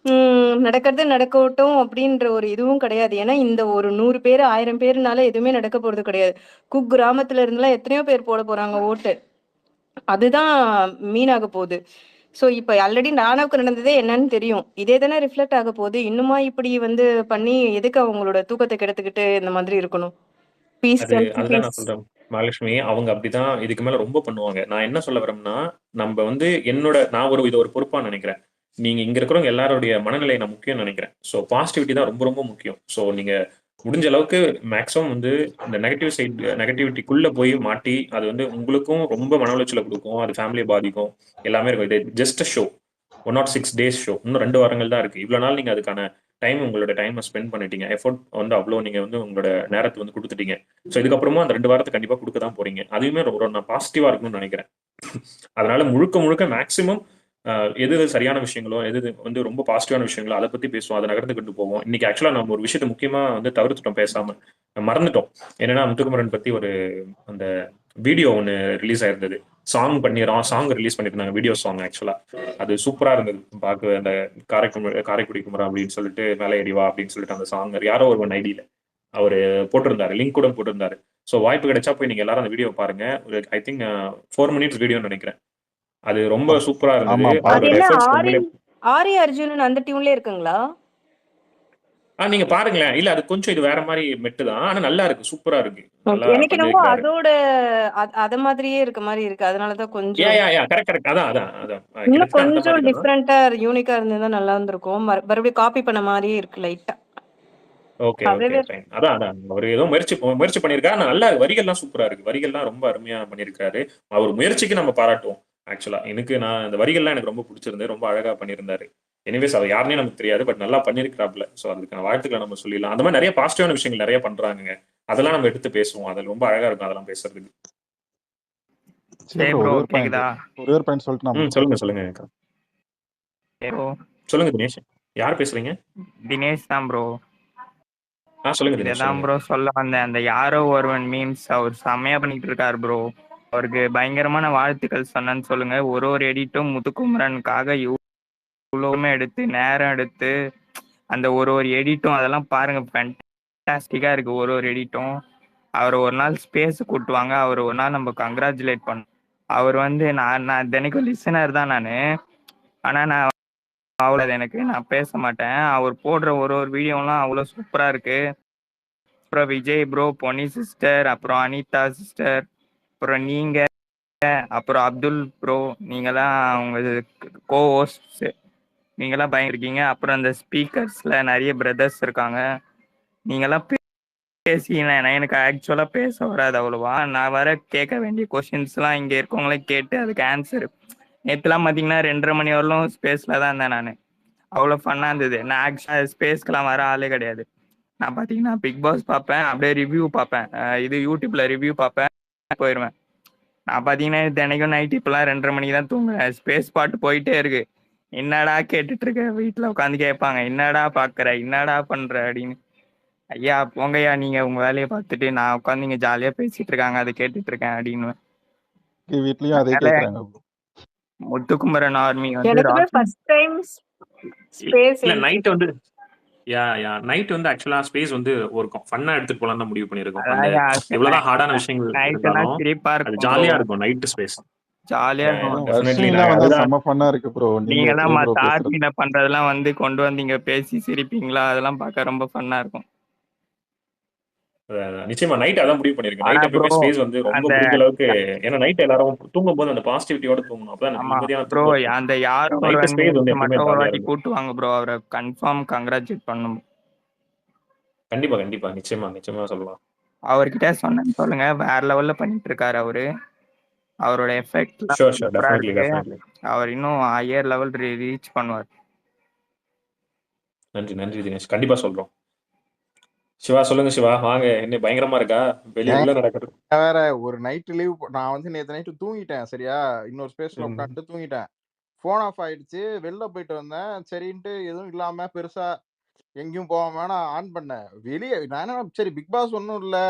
நடக்கிறது நடக்கட்டும் அப்படின்ற ஒரு இதுவும் கிடையாது. ஏன்னா இந்த ஒரு 100 பேர் 1000 பேருனால எதுவுமே நடக்க போறது கிடையாது. கிராமத்துல இருந்தெல்லாம் எத்தனையோ பேர் போட போறாங்க ஓட்டு. அதுதான் மீனாக போகுது. சோ இப்ப ஆல்ரெடி நானாவுக்கு நடந்ததே என்னன்னு தெரியும். இதே தானே ரிஃப்ளெக்ட் ஆக போகுது. இன்னுமா இப்படி வந்து பண்ணி எதுக்கு அவங்களோட தூக்கத்தை கெடுத்துக்கிட்டு இந்த மாதிரி இருக்கணும்? பீஸ் செல்ஃப் அதுதான் பீஸ். நான் சொல்றேன் மகாலட்சுமி. அவங்க அப்படிதான் இதுக்கு மேல ரொம்ப பண்ணுவாங்க. நான் என்ன சொல்ல வரேன்னா, நம்ம வந்து நான் இது ஒரு பொறுப்பா நினைக்கிறேன். நீங்க இங்க இருக்கிறவங்க எல்லாருடைய மனநிலை நான் முக்கியம் நினைக்கிறேன். ஸோ பாசிட்டிவிட்டி தான் ரொம்ப ரொம்ப முக்கியம். ஸோ நீங்க முடிஞ்ச அளவுக்கு மேக்ஸிமம் வந்து இந்த நெகட்டிவிட்டிக்குள்ள போய் மாட்டி அது வந்து உங்களுக்கும் ரொம்ப மன உளைச்சலை கொடுக்கும். அது ஃபேமிலியை பாதிக்கும். எல்லாமே இருக்கும். இது ஜஸ்ட் ஷோ. 106 days show. இன்னும் 2 வாரங்கள் தான் இருக்கு. இவ்வளவு நாள் நீங்க அதுக்கான உங்களோட டைமை ஸ்பெண்ட் பண்ணிட்டீங்க. எஃபோர்ட் வந்து அவ்வளோ நீங்க வந்து உங்களோட நேரத்தை வந்து கொடுத்துட்டீங்க. ஸோ இதுக்கப்புறமா அந்த 2 வாரத்தை கண்டிப்பா கொடுக்க தான் போறீங்க. அதுவுமே நான் பாசிட்டிவா இருக்கணும்னு நினைக்கிறேன். அதனால முழுக்க முழுக்க மேக்சிமம் எது சரியான விஷயங்களோ, எது வந்து ரொம்ப பாசிட்டிவான விஷயங்களோ அதை பத்தி பேசுவோம். அதை நகர்ந்து கொண்டு போவோம். இன்னைக்கு ஆக்சுவலா நம்ம ஒரு விஷயத்தை முக்கியமா வந்து தவிர்த்துட்டோம், பேசாம மறந்துட்டோம். என்னன்னா முத்துக்குமரன் பத்தி ஒரு அந்த வீடியோ ஒன்று ரிலீஸ் ஆயிருந்தது. சாங் ரிலீஸ் பண்ணிருந்தாங்க. வீடியோ சாங் ஆக்சுவலா அது சூப்பரா இருந்தது. பார்க்க அந்த காரைக்குடி குமரா அப்படின்னு சொல்லிட்டு மேலே ஏறிவா அப்படின்னு சொல்லிட்டு அந்த சாங் யாரோ ஒரு ஐடியில அவரு போட்டிருந்தாரு. லிங்க் கூட போட்டிருந்தாரு. ஸோ வாய்ப்பு கிடைச்சா போய் நீங்க எல்லாரும் அந்த வீடியோ பாருங்க. ஒரு ஐ திங்க் 4 மினிட்ஸ் வீடியோன்னு நினைக்கிறேன். அது ரொம்ப சூப்பரா இருந்தது. அது அவரோட என்ன எஃபர்ட்ஸ் ஆரி உண்மையிலே ஆரி அர்ஜுனன் அந்த டியூன்ல இருக்குங்களா? நீங்க பாருங்களேன். இல்ல அது கொஞ்சம் இது வேற மாதிரி மெட்டு தான். ஆனா நல்லா இருக்கு. சூப்பரா இருக்கு. நல்லா எனக்கு என்னமோ பண்ணிருக்காரு. அதோட அத மாதிரியே இருக்க மாதிரி இருக்கு. அதனாலதான் யா கொஞ்சம் யா யா கரெக்ட். அதான் அதான் அதான் இன்னும் கிட்டத்தட்ட அந்த கொஞ்சம் மாதிரி தான். டிஃப்ரெண்டா யூனிக்கா இருந்ததுதான் நல்லா இருந்திருக்கும். மறுபடியும் காப்பி பண்ண மாதிரியே இருக்கு லைட்டா. Okay fine. அதான் அவர் ஏதோ முயற்சி பண்ணியிருக்காரு. ஆனா நல்லா வரிகள்லாம் சூப்பரா இருக்கு. வரிகள்லாம் ரொம்ப அருமையா பண்ணியிருக்காரு. அவர் முயற்சிக்கு நம்ம பாராட்டுவோம். ஆக்சுவலா இந்த வரிகள்லாம் எனக்கு ரொம்ப பிடிச்சிருந்தது. ரொம்ப அழகா பண்ணியிருந்தாரு. எனிவேஸ் அவர் யாருன்னே நமக்கு தெரியாது. பட் நல்லா பண்ணியிருக்கிறாப்ல. ஸோ அதுக்கான வாழ்த்துக்களை நம்ம சொல்லிடலாம். அந்த மாதிரி நிறைய பாசிட்டிவான விஷயங்கள் நிறைய பண்றாங்க. அதெல்லாம் நம்ம எடுத்து பேசுவோம். அது ரொம்ப அழகா இருக்கும் அதெல்லாம் பேசுறதுக்கு. சரி ப்ரோ, ஒரே ஒரு பாயிண்ட் சொல்லிட்டு சொல்லுங்க தினேஷ். யார் பேசுறீங்க? தினேஷ் தான் ப்ரோ. சொல்லுங்க தினேஷ். இதான் ப்ரோ சொல்ல வந்தேன். அந்த யாரோ ஒருவன் மீம்ஸ் அவர் செம்மையா பண்ணிட்டு இருக்காரு ப்ரோ. அவருக்கு பயங்கரமான வாழ்த்துக்கள் சொன்னேன்னு சொல்லுங்க. ஒரு எடிட்டும் முத்துக்குமரனுக்காக இவ்வளவுமே எடுத்து நேரம் எடுத்து அந்த ஒரு எடிட்டும் அதெல்லாம் பாருங்க, ஃபேண்டாஸ்டிக்கா இருக்கு. ஒரு எடிட்டும் அவர் ஒரு நாள் ஸ்பேஸ் கூட்டுவாங்க. அவர் ஒரு நாள் நம்ம கங்க்ராச்சுலேட் பண்ணோம். அவர் வந்து நான் தினைக்கும் லிசனர் தான் நான். ஆனா நான் நான் பேச மாட்டேன். அவர் போடுற ஒரு வீடியோலாம் அவ்வளோ சூப்பரா இருக்கு. அப்புறம் விஜய் ப்ரோ, பொன்னி சிஸ்டர், அப்புறம் அனிதா சிஸ்டர், அப்புறம் நீங்க அப்புறம் அப்துல் ப்ரோ, நீங்களாம் அவங்க கோ ஹோஸ்ட், நீங்களாம் பயங்கரிக்கீங்க. அப்புறம் அந்த ஸ்பீக்கர்ஸ்ல நிறைய பிரதர்ஸ் இருக்காங்க. நீங்களாம் பேசினேன். எனக்கு ஆக்சுவலா பேச வராது அவ்வளவா. நான் வர கேட்க வேண்டிய கொஸ்டின்ஸ்லாம் இங்க இருக்கவங்களே கேட்டு அதுக்கு ஆன்சர். நேற்றுலாம் பார்த்தீங்கன்னா 2:30 மணி வரலும் ஸ்பேஸ்ல தான் இருந்தேன் நான். அவ்வளோ ஃபன்னாக இருந்தது. நான் ஆக்சுவலாக ஸ்பேஸ்க்கெலாம் வர ஆளே கிடையாது. நான் பார்த்தீங்கன்னா பிக் பாஸ் பார்ப்பேன், அப்படியே ரிவ்யூ பார்ப்பேன், இது யூடியூப்ல ரிவ்யூ பார்ப்பேன், போயிடுவேன். நான் பார்த்தீங்கன்னா தினைக்கும் நைட் இப்போலாம் 2:30 மணிக்கு தான் தூங்குறேன். ஸ்பேஸ் பாட்டு போயிட்டே இருக்கு. என்னடா கேட்டுட்டு இருக்க, வீட்டில் உட்காந்து கேட்பாங்க என்னடா பார்க்குற என்னடா பண்ற அப்படின்னு. ஐயா போங்கய்யா, நீங்க உங்க வேலையை பார்த்துட்டு, நான் உட்காந்து இங்க ஜாலியா பேசிட்டு இருக்காங்க அதை கேட்டுட்டு இருக்கேன் அப்படின்னு. வீட்லயும் அதே அதனால கேக்குறாங்க bro. முத்துக்குமரன் ஆர்மி வந்து எனக்குமே ஃபர்ஸ்ட் டைம் ஸ்பேஸ் இல்ல நைட் வந்து நைட் வந்து ஆக்சுவலா ஸ்பேஸ் வந்து ஒரு ஃபன்னா எடுத்துட்டு போலாம் தான் முடிவு பண்ணிருக்கோம். அந்த எவ்வளவுதான் ஹார்டான விஷயங்கள் நைட்னா இருந்தாலும் சிரிப்பா அது இருக்கும் ஜாலியா இருக்கும். நைட் ஸ்பேஸ் ஜாலியா இருக்கும். டெஃபினெட்லி வர்ஷினிலாம் வந்தா செம்ம ஃபன்னா இருக்கு ப்ரோ. நீங்க நீங்க எல்லாம் எப்படி மத்த ப்ரோ பேசுறது? ஆர்மியில பண்றதெல்லாம் வந்து கொண்டு வந்து இங்க பேசி சிரிப்பீங்களா, அதெல்லாம் பார்க்க ரொம்ப ஃபன்னா இருக்கும். நிச்சயமா நைட் அதான் முடிவு பண்ணிருக்கேன். ஆனா நைட் எப்பவுமே ப்ரோ ஸ்பேஸ் வந்து ரொம்ப அந்த முடிஞ்ச அளவுக்கு, ஏன்னா நைட் எல்லாரும் தூங்கும் போது அந்த பாசிட்டிவிட்டியோட தூங்கணும். அப்பதான் எனக்கு ஆமா நிம்மதியான ப்ரோ, தூக்கம் இருக்கும். அந்த யாரும் ஒரு நைட் ஸ்பேஸ் வந்து எப்பவுமே மட்டும் ஒரு ஜாலியா வாட்டி இருக்கும். கூட்டுவாங்க ப்ரோ, அவரை கன்ஃபார்ம் கங்க்ராச்சுலேட் பண்ணணும். கண்டிப்பா கண்டிப்பா நிச்சயமா சொல்லலாம். அவர்கிட்ட சொன்னேன்னு சொல்லுங்க, வேற லெவல்ல பண்ணிட்டு இருக்காரு அவரு. அவரோட எஃபெக்ட் ஷூர் சூப்பரா இருக்கு. டெஃபினெட்லி. அவர் இன்னும் ஹையர் லெவல் ரீச் பண்ணுவார். நன்றி தினேஷ், கண்டிப்பா சொல்றோம். சிவா சொல்லுங்க சிவா, வாங்க. என்ன பயங்கரமா இருக்கா வெளியே உள்ள நடக்கிறது? வேற ஒரு நைட்டு லீவ். நான் வந்து நேற்று நைட்டு தூங்கிட்டேன் சரியா, இன்னொரு ஸ்பேஸ்ல உட்காந்துட்டு தூங்கிட்டேன். ஃபோன் ஆஃப் ஆயிடுச்சு, வெளில போயிட்டு வந்தேன். சரின்ட்டு எதுவும் இல்லாம பெருசா எங்கேயும் போகாம நான் ஆன் பண்ணேன். வெளியே நான் என்ன சரி பிக் பாஸ் ஒன்றும் இல்லை,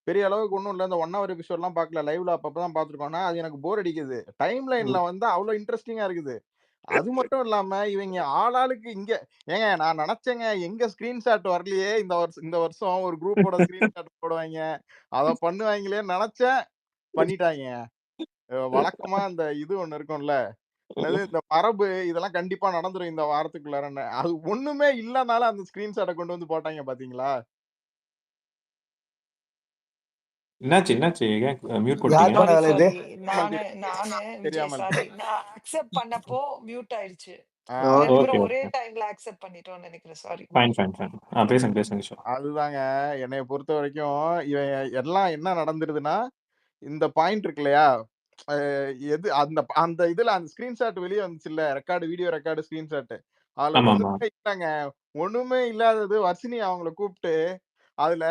பெரிய அளவுக்கு ஒன்றும் இல்லை, இந்த 1 hour எபிசோட்லாம் பார்க்கல, லைவ்ல அப்பப்போ தான் பார்த்துருக்கோன்னா அது எனக்கு போர் அடிக்குது. டைம் லைன்ல வந்து அவ்வளோ இன்ட்ரெஸ்டிங்கா இருக்குது. அது மட்டும் இல்லாம இவங்க ஆளாளுக்கு இங்க ஏங்க நான் நினைச்சேங்க எங்க ஸ்கிரீன்ஷாட் வரலையே இந்த வருஷம் ஒரு குரூப்போட ஸ்கிரீன்ஷாட் போடுவாங்க, அதை பண்ணுவாங்களே நினைச்சேன், பண்ணிட்டாங்க. வழக்கமா அந்த இது ஒண்ணு இருக்கும்ல, என்னது இந்த மரபு, இதெல்லாம் கண்டிப்பா நடந்துரும் இந்த வாரத்துக்குள்ளாரன்னு. அது ஒண்ணுமே இல்லனால அந்த ஸ்கிரீன்ஷாட்டை கொண்டு வந்து போட்டாங்க பாத்தீங்களா? என்னாச்சு ஏன் மியூட் யார் போட்டீங்க? பண்ண வேலை இது? நானு விஜய் தெரியாமல் சாரி, நான் அக்செப்ட் பண்ணப்போ மியூட் ஆயிடுச்சு. ஆஹ் ரெண்டு ஓகே பேரும் ஓகே ஒரே டைம்ல அக்செப்ட் பண்ணிட்டோம்னு நினைக்கிறேன். சாரி. ஃபைன். பேசுங்க சிவா. அதுதாங்க என்னைய பொறுத்த வரைக்கும் இவன் எல்லாம் என்ன நடந்துருதுன்னா, இந்த பாயிண்ட் இருக்கு இல்லையா, எது அந்த அந்த இதுல அந்த ஸ்கிரீன்ஷாட் வெளியே வந்துச்சுல்ல, வீடியோ ரெக்கார்டு ஸ்கிரீன்ஷாட், அதுல ஆமா ஒண்ணுமே இல்லைங்க. ஒண்ணுமே இல்லாதது வர்ஷினி அவங்கள கூப்பிட்டு, அதுல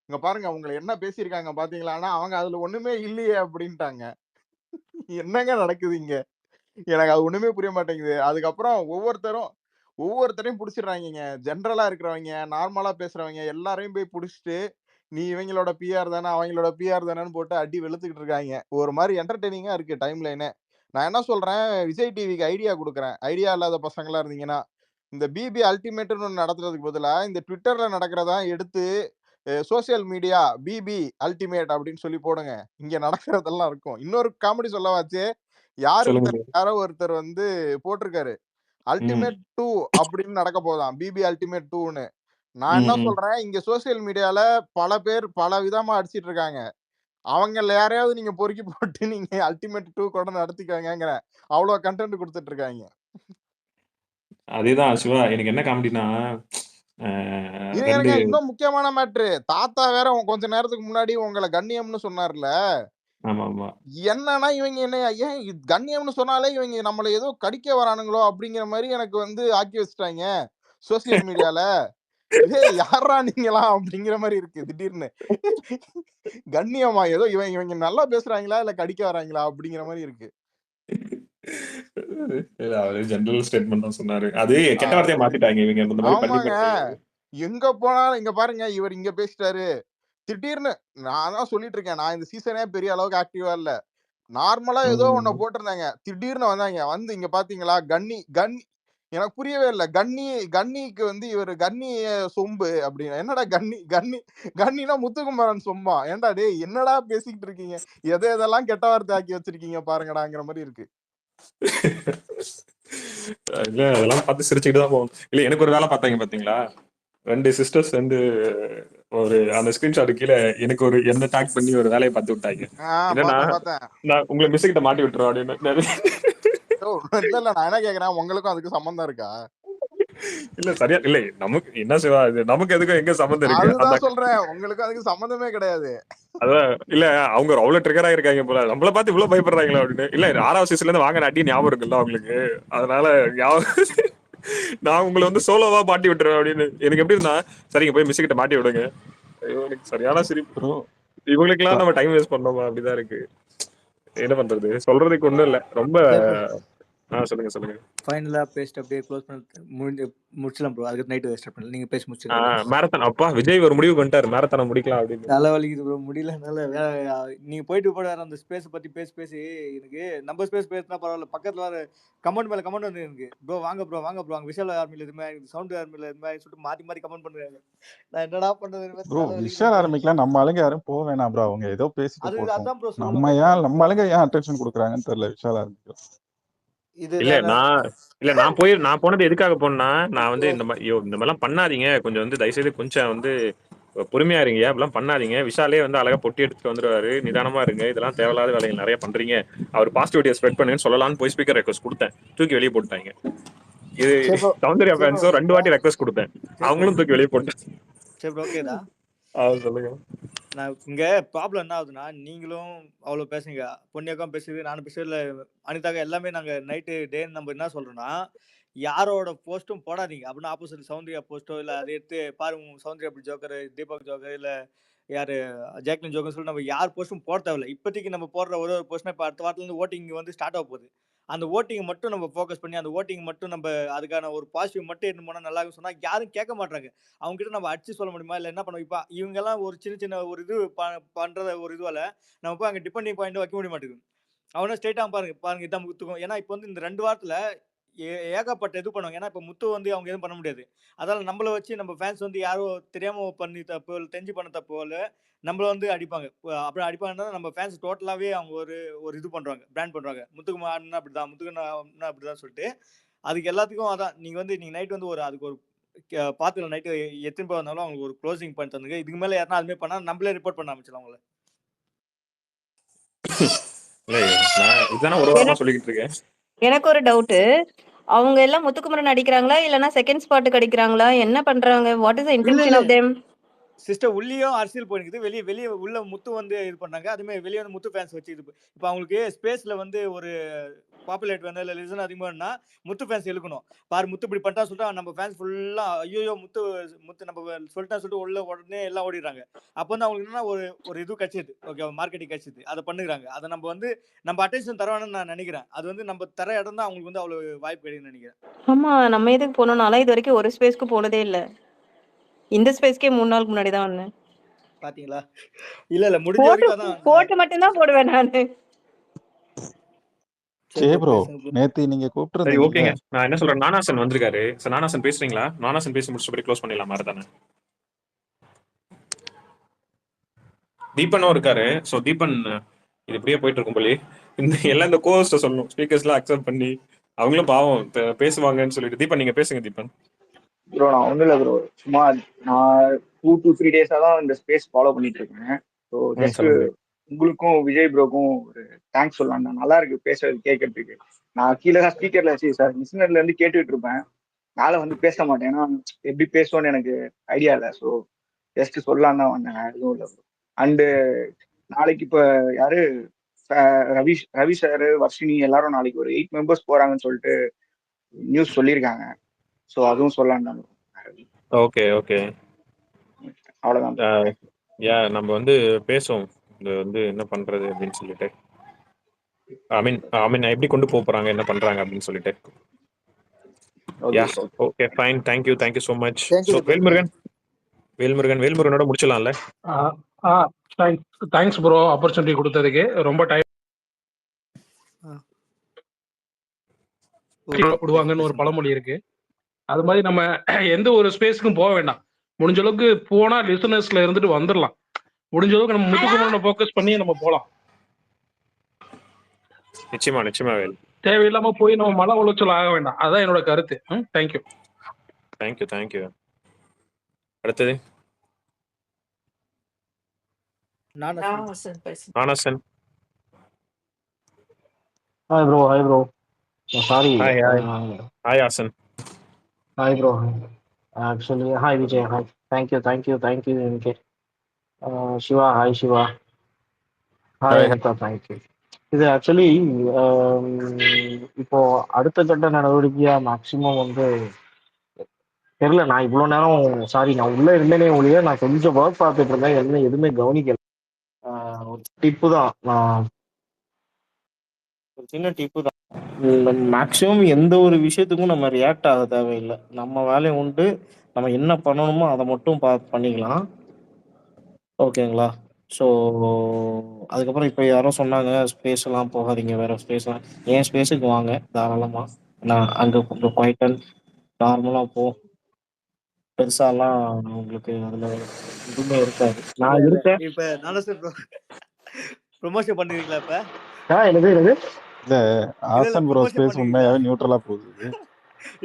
இங்க பாருங்க உங்களை என்ன பேசியிருக்காங்க பாத்தீங்களா, ஆனா அவங்க அதுல ஒண்ணுமே இல்லையே அப்படின்ட்டாங்க. என்னங்க நடக்குது இங்க? எனக்கு அது ஒண்ணுமே புரிய மாட்டேங்குது. அதுக்கப்புறம் ஒவ்வொருத்தரையும் புடிச்சிடுறாங்கங்க. ஜென்ரலா இருக்கிறவங்க, நார்மலா பேசுறவங்க எல்லாரையும் போய் புடிச்சிட்டு, நீ இவங்களோட பிஆர் தானே, அவங்களோட பிஆர் தானேன்னு போட்டு அடி வெளுத்துக்கிட்டு இருக்காங்க. ஒரு மாதிரி என்டர்டெய்னிங்கா இருக்கு டைம் லைனே. நான் என்ன சொல்றேன், விஜய் டிவிக்கு ஐடியா கொடுக்குறேன். ஐடியா இல்லாத பசங்களா இருந்தீங்கன்னா, இந்த பிபி அல்டிமேட்னு ஒன்று நடத்துறதுக்கு பதிலா இந்த ட்விட்டர்ல நடக்கிறதா எடுத்து சோசியல் மீடியா பிபி அல்டிமேட் அப்படின்னு சொல்லி போடுங்க. இங்க நடக்கிறதெல்லாம் இருக்கும். இன்னொரு காமெடி சொல்லவாச்சு, சொல்லுங்க. யாரோ ஒருத்தர் வந்து போட்டிருக்காரு, அல்டிமேட் 2 அப்படின்னு நடக்க போதாம், பிபி அல்டிமேட் 2ன்னு. நான் என்ன சொல்றேன், இங்க சோசியல் மீடியால பல பேர் பல விதமா அடிச்சிட்டு இருக்காங்க. அவங்கள யாரையாவது நீங்க பொறுக்கி போட்டு நீங்க அல்டிமேட் 2 கூட நடத்திக்காங்க. அவ்வளவு கண்டென்ட் கொடுத்துட்டு இருக்காங்க. அதேதான் சிவா, எனக்கு என்ன காமெடினா, இருங்க இன்னும் முக்கியமான மேட்ரு, தாத்தா வேற கொஞ்ச நேரத்துக்கு முன்னாடி உங்களை கண்ணியம்னு சொன்னார்ல. ஆமா என்னன்னா இவங்க என்ன ஏன் கண்ணியம்னு சொன்னாலே இவங்க நம்மள ஏதோ கடிக்க வரானுங்களோ அப்படிங்கிற மாதிரி எனக்கு வந்து ஆக்கி வச்சுட்டாங்க சோசியல் மீடியால. யாரா நீங்களா அப்படிங்கிற மாதிரி இருக்கு திடீர்னு. கண்ணியமா ஏதோ இவங்க நல்லா பேசுறாங்களா இல்ல கடிக்க வராங்களா அப்படிங்கிற மாதிரி இருக்கு. அவரு ஜெனரல் ஸ்டேட்மெண்ட் தான் சொன்னாரு. அது கெட்ட வார்த்தையை மாத்திட்டாங்க இவங்க இந்த மாதிரி பண்ணி ஆமாங்க, எங்க போனாலும் இங்க பாருங்க, இவர் இங்க பேசிட்டாரு, திடீர்னு நான் தான் சொல்லிட்டு இருக்கேன், நான் இந்த சீசனே பெரிய அளவுக்கு ஆக்டிவா இல்ல, நார்மலா ஏதோ ஒண்ணு போட்டிருந்தாங்க, திடீர்னு வந்தாங்க வந்து இங்க பாத்தீங்களா கன்னி எனக்கு புரியவே இல்லை. கன்னிக்கு வந்து இவர் கன்னி சொம்பு அப்படின்னா என்னடா கன்னினா முத்துக்குமரன் சொம்பா? ஏன்டா டேய் என்னடா பேசிக்கிட்டு இருக்கீங்க, எதெல்லாம் கெட்ட வார்த்தை ஆக்கி வச்சிருக்கீங்க பாருங்கடாங்கிற மாதிரி இருக்கு. இல்ல அதெல்லாம் பார்த்து சிரிச்சுக்கிட்டு தான் போகணும். இல்ல எனக்கு ஒரு வேலை பார்த்தாங்க பாத்தீங்களா, 2 சிஸ்டர்ஸ் வந்து ஒரு அந்த ஸ்கிரீன்ஷாட் கீழே எனக்கு ஒரு என்ன டேக் பண்ணி ஒரு வேலையை பார்த்து விட்டாங்க. என்னன்னா பார்த்தேன் பார்த்தேன். நான் உங்களை மிஸ் கிட்ட மாட்டி விட்டுருவோம் அப்படின்னு. ஓ, இல்ல நான் என்ன கேக்குறேன், உங்களுக்கும் அதுக்கு சம்பந்தம் இருக்கா? இல்ல சரியா இல்ல நமக்கு என்ன செய்வா இது நமக்கு எதுக்கும் எங்க சம்மந்தம் இருக்கு அந்த அதுதான் சொல்றேன், உங்களுக்கு அதுக்கு சம்பந்தமே கிடையாது. அதான் இல்ல அவங்க அவ்வளவு ட்ரிகரா இருக்காங்க போல நம்மள பார்த்து இவ்வளவு பயப்படுறாங்களா அப்படின்னு. இல்ல 6வது சீசன்ல இருந்து வாங்க அடி ஞாபகம் இருக்குல்ல அவங்களுக்கு, அதனால நான் உங்களை வந்து சோலோவா மாட்டி விட்டுறேன் அப்படின்னு. எனக்கு எப்படி இருந்தா சரிங்க போய் மிஸ் கிட்ட மாட்டி விடுங்க. ஐயோ எனக்கு சரியான சிரிப்பு. ப்ரோ இவங்களுக்கு எல்லாம் நம்ம டைம் வேஸ்ட் பண்ணோமா அப்படிதான் இருக்கு. என்ன பண்றது, சொல்றதுக்கு ஒண்ணும் இல்ல. ரொம்ப சொல்லுங்க சொல்லுங்க. ஃபைனலா பேசிட்டு அப்படியே க்ளோஸ் பண்ணி முடிச்சலாம் ப்ரோ. அதுக்கு நைட் ஸ்டார்ட் பண்ணல, நீங்க பேசி முடிச்சுக்கலாம். மேரத்தான் அப்பா விஜய் ஒரு முடிவு பண்ணிட்டாரு, மேரத்தான முடிக்கலாம் அப்படின்னு. நல்லா வலிக்குது ப்ரோ, முடியல நீங்க போயிட்டு போட அந்த ஸ்பேஸ் பத்தி பேசி எனக்கு நம்ம ஸ்பேஸ் பேசினா பரவாயில்ல, பக்கத்துல வர கமெண்ட் மேல கமெண்ட் வந்து எனக்கு ப்ரோ வாங்க ப்ரோ வாங்க விஷுவல் ஆர்மில இது மாதிரி சவுண்ட் ஆர்மில இது மாதிரி சொல்லிட்டு மாத்தி கமெண்ட் பண்றாங்க. நான் என்னடா பண்றது ப்ரோ? விஷுவல் ஆரம்பிக்கலாம், நம்ம ஆளுங்க யாரும் போக வேணாம் ப்ரோ. அவங்க ஏதோ பேசிட்டு போட்டோம். அதான் ப்ரோ நம்ம ஆளுங்க ஏன் அட்டென்ஷன் கொடுக்குறாங்கன்னு தெரியல. விஷுவல் ஆரம்பிக்கலாம். இல்ல நான் போனது எதுக்காக போனா, நான் வந்து இந்த மாதிரிலாம் பண்ணாதீங்க, கொஞ்சம் வந்து தயவுசெய்து கொஞ்சம் வந்து பொறுமையா இருங்க, அப்படிலாம் பண்ணாதீங்க. விஷாலே வந்து அழகா பொட்டி எடுத்துட்டு வந்துருவாரு, நிதானமா இருங்க, இதெல்லாம் தேவையில்லாத வேலைகள் நிறைய பண்றீங்க, அவர் பாசிட்டிவிட்டியை ஸ்ப்ரெட் பண்ணுன்னு சொல்லலாம்னு போய் ஸ்பீக்கர் ரெக்வஸ்ட் கொடுத்தேன், தூக்கி வெளியே போட்டாங்க. இது சௌந்தர்யா ஃபேன்ஸோ 2 வாட்டி ரெக்வஸ்ட் கொடுத்தேன், அவங்களும் தூக்கி வெளியே போட்டாங்க. சரி ஓகேடா சொல்லுங்க. நான் இங்க ப்ராப்ளம் என்ன ஆகுதுன்னா, நீங்களும் அவ்வளவு பேசுங்க, பொன்னியாக்கம் பேசுது, நானும் பேசுறதுல அனிதாக எல்லாமே நாங்க நைட்டு டே நம்ம என்ன சொல்றோம்னா, யாரோட போஸ்ட்டும் போடாதீங்க அப்படின்னு ஆப்போசிட் சௌந்தர்யா போஸ்டோ இல்ல அதை எடுத்து பாருங்க சௌந்தர்யா அப்படி ஜோக்கர், தீபக் ஜோக்கர் இல்ல யாரு ஜாக்லின் ஜோக்கர் சொல்லி நம்ம யார் போஸ்ட்டும் போட தேவையில்ல. இப்போதைக்கு நம்ம போடுற ஒரு போஸ்ட்னா இப்போ அடுத்த வாரத்துல இருந்து ஓட்டிங் வந்து ஸ்டார்ட் ஆக போகுது. அந்த ஓட்டிங் மட்டும் நம்ம ஃபோக்கஸ் பண்ணி அந்த ஓட்டிங் மட்டும் நம்ம அதுக்கான ஒரு பாசிட்டிவ் மட்டும் எடுத்து போனால் நல்லா இருக்கும் சொன்னா யாரும் கேட்க மாட்டாங்க. அவங்க கிட்ட நம்ம அடிச்சு சொல்ல முடியுமா? இல்லை என்ன பண்ணுவோம்? இப்போ இவங்கெல்லாம் ஒரு சின்ன ஒரு இது பண்றத ஒரு இதுவால நம்ம போய் அங்கே டிபெண்டிங் பாயிண்ட் வைக்க முடிய மாட்டேங்குது. அவனா ஸ்ட்ரெயிட்டாக பாருங்க இதான் முத்துக்கும். ஏன்னா இப்போ வந்து இந்த 2 வாரத்துல ஏகப்பட்ட இது பண்ணுவாங்க. ஏன்னா இப்போ முத்து வந்து அவங்க எதுவும் பண்ண முடியாது. அதனால நம்மள வச்சு நம்ம ஃபேன்ஸ் வந்து யாரோ தெரியாம பண்ணி தப்போ இல்லை தெரிஞ்சு பண்ண தப்போ இல்லை நம்மள வந்து அடிப்பாங்க. அப்படி அடிப்பாங்கன்னா நம்ம ஃபேன்ஸ் டோட்டலாவே அவங்க ஒரு இது பண்றாங்க, பிராண்ட் பண்றாங்க. முத்துக்குமார்னா அப்படிதான், முத்துக்குமார்னா அப்படிதான் சொல்லிட்டு அதுக்கு எல்லாத்துக்கும் அதான் நீங்க நைட் வந்து அதுக்கு ஒரு பாத்துல நைட்டு எத்தனை பேர் வந்தாலும் அவங்களுக்கு ஒரு க்ளோசிங் பாயிண்ட் தந்துங்க. இதுக்கு மேல யாருன்னா அதுமாதிரி பண்ணா நம்மளே ரிப்போர்ட் பண்ண ஆரம்பிச்சிடலாம் அவங்கள. இதுதானே ஒரு வாரமா சொல்லிக்கிட்டு இருக்கேன். எனக்கு ஒரு டவுட், அவங்க எல்லாம் முத்துக்குமரன் அடிக்கிறாங்களா இல்லனா செகண்ட் ஸ்பாட்டுக்கு அடிக்கிறாங்களா, என்ன பண்றாங்க? What is the intention of them? Sister உள்ளேயும் அரசியல் போயிருக்கு, வெளியே உள்ள முத்து வந்து இது பண்ணாங்க. அதுமே வெளியே வந்து முத்து ஃபேன்ஸ் வச்சு இது இப்போ அவங்களுக்கு ஸ்பேஸ்ல வந்து ஒரு பாப்புலேட் வேணும் இல்லை லிசன் அதிகமாகனா முத்து ஃபேன்ஸ் இழுக்கணும். பாரு முத்து இப்படி பண்ணிட்டா சொல்லிட்டு நம்ம ஃபேன்ஸ் ஃபுல்லா ஐயோ முத்து நம்ம சொல்லிட்டா சொல்லிட்டு உள்ள உடனே எல்லாம் ஓடிடுறாங்க. அப்போ வந்து அவங்களுக்கு என்னன்னா ஒரு இது கட்சிது, ஓகே மார்க்கெட்டிங் கட்சிது, அதை பண்ணுறாங்க. அதை நம்ம அட்டென்ஷன் தரவானு நான் நினைக்கிறேன். அது வந்து நம்ம தர இடம் தான் அவங்களுக்கு வந்து அவ்வளவு வாய்ப்பு கிடைக்குன்னு நினைக்கிறேன். ஆமா, நம்ம எதுக்கு போனோம்னால இது வரைக்கும் ஒரு ஸ்பேஸ்க்கு போனதே இல்லை. இந்த ஸ்பேஸ்க்கே 3 நாளுக்கு முன்னாடி தான் வந்தேன். பாத்தீங்களா? இல்ல முடிஞ்ச வரைக்கும் அதான் போட்டு மட்டும் தான் போடுவேன் நானு. ப்ரோ நேத்து நீங்க சரி ஓகேங்க, நான் என்ன சொல்றேன், நானாசன் வந்திருக்காரு. சார் நானாசன் பேசுறீங்களா? நானாசன் பேசி முடிச்சபடி க்ளோஸ் பண்ணிடலாம் மாரதானே. தீபனும் இருக்காரு. ஸோ தீபன் இது இப்படியே போயிட்டு இருக்கும் போலி எல்லாம் இந்த கோஸ்ட சொல்லணும், ஸ்பீக்கர்ஸ்லாம் அக்செப்ட் பண்ணி அவங்களும் பாவம் பேசுவாங்கன்னு சொல்லிட்டு. தீபன் நீங்க பேசுங்க. தீபன் ப்ரோ நான் ஒன்றும் இல்லை ப்ரோ, சும்மா நான் 2 to 3 days தான் இந்த ஸ்பேஸ் ஃபாலோ பண்ணிட்டு இருக்கேன். ஸோ ஜஸ்ட் உங்களுக்கும் விஜய் ப்ரோக்கும் ஒரு தேங்க்ஸ் சொல்லலாம். நல்லா இருக்கு பேசுறது கேட்கறதுக்கு. நான் கீழே தான் ஸ்பீக்கர்ல வச்சு சார் லிசனர்ல இருந்து கேட்டுட்டு இருப்பேன். மேலே வந்து பேச மாட்டேன், ஏன்னா எப்படி பேசுவோன்னு எனக்கு ஐடியா இல்லை. ஸோ ஜஸ்ட் சொல்லலாம் தான் வந்தேன், எதுவும் இல்லை ப்ரோ. அண்டு நாளைக்கு இப்போ யாரு ரவி சார், வர்ஷினி எல்லாரும் நாளைக்கு ஒரு 8 members போறாங்கன்னு சொல்லிட்டு நியூஸ் சொல்லியிருக்காங்க. ஸோ அதுவும் சொல்லலாம். ஓகே ஓகே அவ்வளோதான். நம்ம வந்து பேசுவோம் இது வந்து என்ன பண்றது அப்படின்னு சொல்லிட்டு. ஐ மீன் எப்படி கொண்டு போறாங்க, என்ன பண்றாங்க அப்படின்னு சொல்லிட்டு. Okay fine, thank you so much. So வேல்முருகனோட முடிச்சிடலாம்ல. தேங்க்ஸ் ப்ரோ ஆப்பர்ச்சுனிட்டி கொடுத்ததுக்கு. ரொம்ப டைம் விடுவாங்கன்னு ஒரு பழமொழி இருக்கு, அது மாதிரி நம்ம எந்த ஒரு ஸ்பேஸுக்கும் போக வேண்டாம். முடிஞ்ச அளவுக்கு போனா லிசனர்ஸ்ல இருந்துட்டு வந்துடலாம். முடிஞ்ச அளவுக்கு நம்ம முத்துக்குமரனை ஃபோக்கஸ் பண்ணி நம்ம போகலாம். நிச்சயமா வேல், தேவையில்லாம போய் நம்ம மன உளைச்சல் ஆக வேண்டாம். அதான் என்னோட கருத்து. தேங்க்யூ. அடுத்தது ஆனசன். Hi bro, hi bro. Sorry. Hi hi hi Hassan. Hi bro. Actually, hi Vijay. Hi. Thank you, MK. Shiva, hi Shiva. Hi hi Anita, thank you. இது ஆக்சுவலி இப்போ அடுத்த கட்ட நடவடிக்கையா மேக்சிமம் வந்து தெரியல. நான் இவ்வளவு நேரம் சாரி நான் உள்ள இருந்தேனே ஒழிய நான் கொஞ்சம் ஒர்க் பார்த்துட்டு இருந்தேன், என்ன எதுவுமே கவனிக்கல. ஒரு டிப்பு தான், நான் ஒரு சின்ன டிப்பு தான். மேக்சிமம் எந்த ஒரு விஷயத்துக்கும் நம்ம ரியாக்ட் ஆக தேவையில்லை. நம்ம வேலையை உண்டு, நம்ம என்ன பண்ணணுமோ அதை மட்டும் பண்ணிக்கலாம். ஓகேங்களா? ஸோ அதுக்கப்புறம் இப்போ யாரோ சொன்னாங்க ஸ்பேஸ் எல்லாம் போகாதீங்க, வேற ஸ்பேஸ்லாம். என் ஸ்பேஸுக்கு வாங்க தாராளமா. நான் அங்கே கொஞ்சம் குவைட்டன் நார்மலாக போ, பெருசாலாம் உங்களுக்கு அதில் எதுவுமே இருக்காது. நான் இருக்கேன். இப்ப நானசன் ப்ரோ ப்ரொமோஷன் பண்ணுவீங்களா இப்ப? என்னது இல்ல இல்ல ஆசன் ப்ரோ ப்ரொமோஷன் ஸ்பேஸ் பண்ணுவீங்களா? உண்மையாவே நியூட்ரலா போகுது.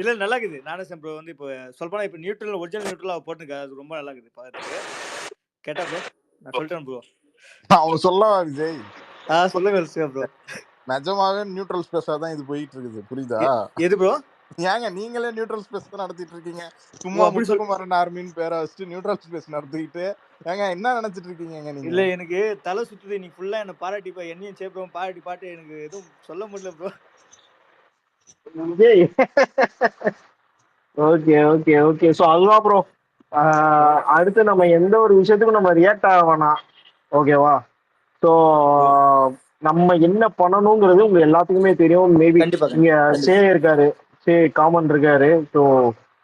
இல்ல நல்லா இருக்குது. நானசன் ப்ரோ வந்து இப்போ சொல்லப்போனா இப்போ நியூட்ரல் ஒரிஜினல் நியூட்ரலா போட்டுருக்க, அது ரொம்ப நல்லா இருக்குது பார்க்கறதுக்கு. கேட்டா ப்ரோ நான் சொல்லிட்டேன் ப்ரோ. அவங்க சொல்லவா விஜய்? சொல்லுங்க சிவா ப்ரோ. நிஜமாவே நியூட்ரல் ஸ்பேஸா தான் இது போயிட்டு இருக்குது, புரியுதா? எது ப்ரோ? ஏங்க நீங்களே நியூட்ரல் ஸ்பேஸ் தான் நடத்திட்டு இருக்கீங்க. சும்மா அப்படி முத்துக்குமரன் ஆர்மின்னு பேரை வச்சுட்டு நியூட்ரல் ஸ்பேஸ் நடத்திக்கிட்டு ஏங்க என்ன நினைச்சிட்டு இருக்கீங்க இல்ல நீங்க? எனக்கு தலை சுத்துது. நீ ஃபுல்லா என்ன பாராட்டி என்னையும் சேப்ரோம் பாராட்டி எனக்கு எதுவும் சொல்ல முடியல bro. Okay okay okay. So அதுதான் ப்ரோ. அடுத்து நம்ம எந்த ஒரு விஷயத்துக்கும் நம்ம ரியாக்ட் ஆக வேணாம், ஓகேவா? ஸோ நம்ம என்ன பண்ணணுங்கிறது உங்க எல்லாத்துக்குமே தெரியும். மேபி கண்டிப்பா இங்க கண்டிப்பா இருக்காரு, காமன் இருக்காரு, ஸோ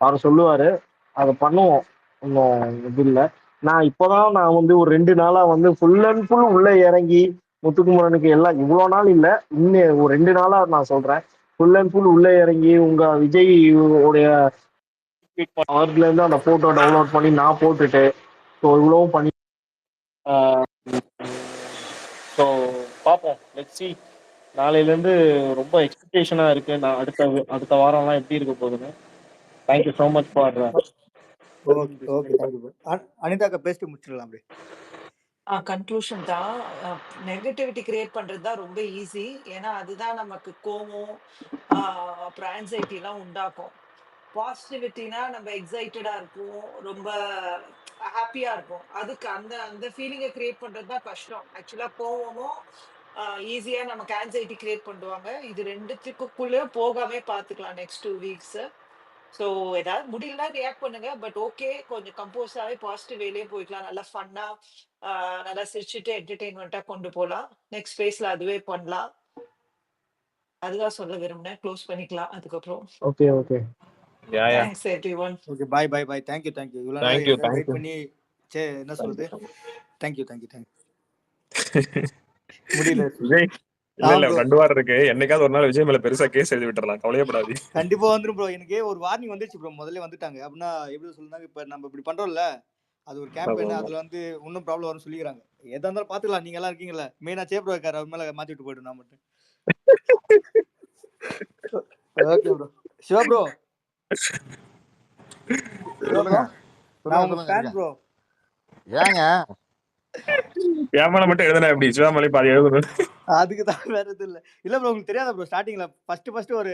அவர் சொல்லுவாரு, அதை பண்ணுவோம். இன்னும் இது இல்லை. நான் வந்து ஒரு 2 நாளா வந்து ஃபுல் அண்ட் ஃபுல் உள்ள இறங்கி முத்துக்குமரனுக்கு எல்லாம் இவ்வளோ நாள் இல்லை, இன்னும் ஒரு 2 நாளா நான் சொல்றேன், ஃபுல் அண்ட் ஃபுல் உள்ள இறங்கி உங்க விஜய் உடைய அவர்ல இருந்து அந்த போட்டோ டவுன்லோட் பண்ணி நான் போட்டுட்டு ஸோ இவ்வளவும் பண்ணி ஸோ பார்ப்போம். Let's see. நாளையிலேருந்து ரொம்ப எக்ஸ்பெக்டேஷனாக இருக்கு. நான் அடுத்த வாரம்லாம் எப்படி இருக்க போகுதுன்னு. Thank you so much for. Okay okay thank you bro. அனிதாக்கா பேசிட்டு முடிச்சிடலாம் அப்படியே. கன்க்ளூஷன் தான். நெகட்டிவிட்டி கிரியேட் பண்றது தான் ரொம்ப ஈஸி. ஏன்னா அதுதான் நமக்கு கோவம் அப்புறம் ஆன்சைட்டி எல்லாம் உண்டாக்கும். பாசிட்டிவிட்டினா நம்ம எக்ஸைட்டடா இருப்போம், ரொம்ப ஹாப்பியா இருப்போம். அதுக்கு அந்த அந்த ஃபீலிங்கை கிரியேட் பண்றது தான் கஷ்டம். ஆக்சுவலா கோவமும் ஈஸியா நமக்கு ஆன்சைட்டி கிரியேட் பண்ணுவாங்க. இது ரெண்டுத்துக்குள்ளே போகாமே பார்த்துக்கலாம் நெக்ஸ்ட் 2 வீக்ஸ். ஸோ ஏதாவது முடியலனா ரியாக்ட் பண்ணுங்க. பட் ஓகே, கொஞ்சம் கம்போஸாவே பாசிட்டிவ் வேலையே போய்க்கலாம். நல்லா ஃபன்னா நல்லா சிரிச்சுட்டு என்டர்டெயின்மெண்ட்டா கொண்டு போகலாம். நெக்ஸ்ட் ஃபேஸ்ல அதுவே பண்ணலாம். அதுதான் சொல்ல விரும்பினேன். க்ளோஸ் பண்ணிக்கலாம் அதுக்கப்புறம். Okay okay. Thanks everyone. Okay bye bye bye. Thank you இவ்வளோ நேரம் வெயிட் பண்ணி என்ன சொல்றது. தேங்க்யூ முடியல விஜய். இல்ல 2 வாரம் இருக்கு. என்னைக்காவது ஒரு நாள் விஜய் மேல பெருசா கேஸ் எழுதி விட்டுறலாம், கவலையப்படாது. கண்டிப்பா வந்துரும் ப்ரோ. எனக்கு ஒரு வார்னிங் வந்துருச்சு ப்ரோ, முதல்ல வந்துட்டாங்க. அப்படின்னா எப்படி சொல்லுறாங்க, இப்ப நம்ம இப்படி பண்றோம்ல, அது ஒரு கேம்பெயின், அதுல வந்து இன்னும் ப்ராப்ளம் வரும்னு சொல்லிக்கிறாங்க. எதா இருந்தாலும் பாத்துக்கலாம், நீங்க எல்லாம் இருக்கீங்கல்ல. மெயினா சேப்ரோ இருக்காரு, அவர் மேல மாத்தி விட்டு போயிடும் நான் மட்டும். Okay bro. சிவா ப்ரோ நான் உங்க ஃபேன் ப்ரோ. ஏங்க ஏமால மட்டும் எழுதுனா எப்படி? சிவாமலை பாதி எழுதணும். அதுக்கு தான் வேற எதுவும் இல்ல. இல்ல ப்ரோ, உங்களுக்கு தெரியாதா ப்ரோ, ஸ்டார்டிங்ல ஃபர்ஸ்ட் ஒரு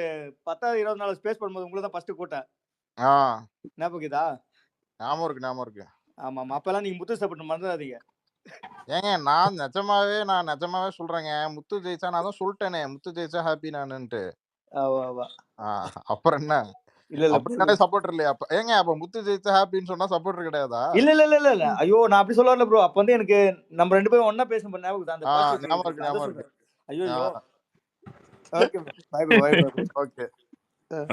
10-20 ஸ்பேஸ் பண்ணும்போது உங்களை தான் ஃபர்ஸ்ட் கூட்டேன். ஞாபகம் இருக்குதா? ஞாபகம் இருக்கு. ஆமா ஆமா, அப்பெல்லாம் நீங்க முத்து சப்போர்ட் மறந்துடாதீங்க. ஏங்க நான் நிஜமாவே சொல்றேங்க, முத்து ஜெயிச்சா நான் தான் சொல்லிட்டேனே, முத்து ஜெயிச்சா ஹாப்பி நானுன்ட்டு. அப்புறம் என்ன? இல்ல சப்போர்ட்டர் இல்லையா? ஏங்க அப்ப முத்து ஜெயிச்சா ஹாப்பின்னு சொன்னா சப்போர்ட்டர் கிடையாதா? இல்ல ஐயோ, நான் அப்படி சொல்ல வரல ப்ரோ. அப்ப வந்து எனக்கு நம்ம 2 பேரும் ஒண்ணா பேசணும் ஞாபகம் அந்த பாசிட்டிவ். ஞாபகம் இருக்கு. ஐயோ okay bye bye.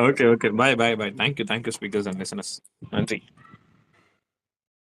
Okay okay bye bye bye. Thank you speakers and listeners. நன்றி.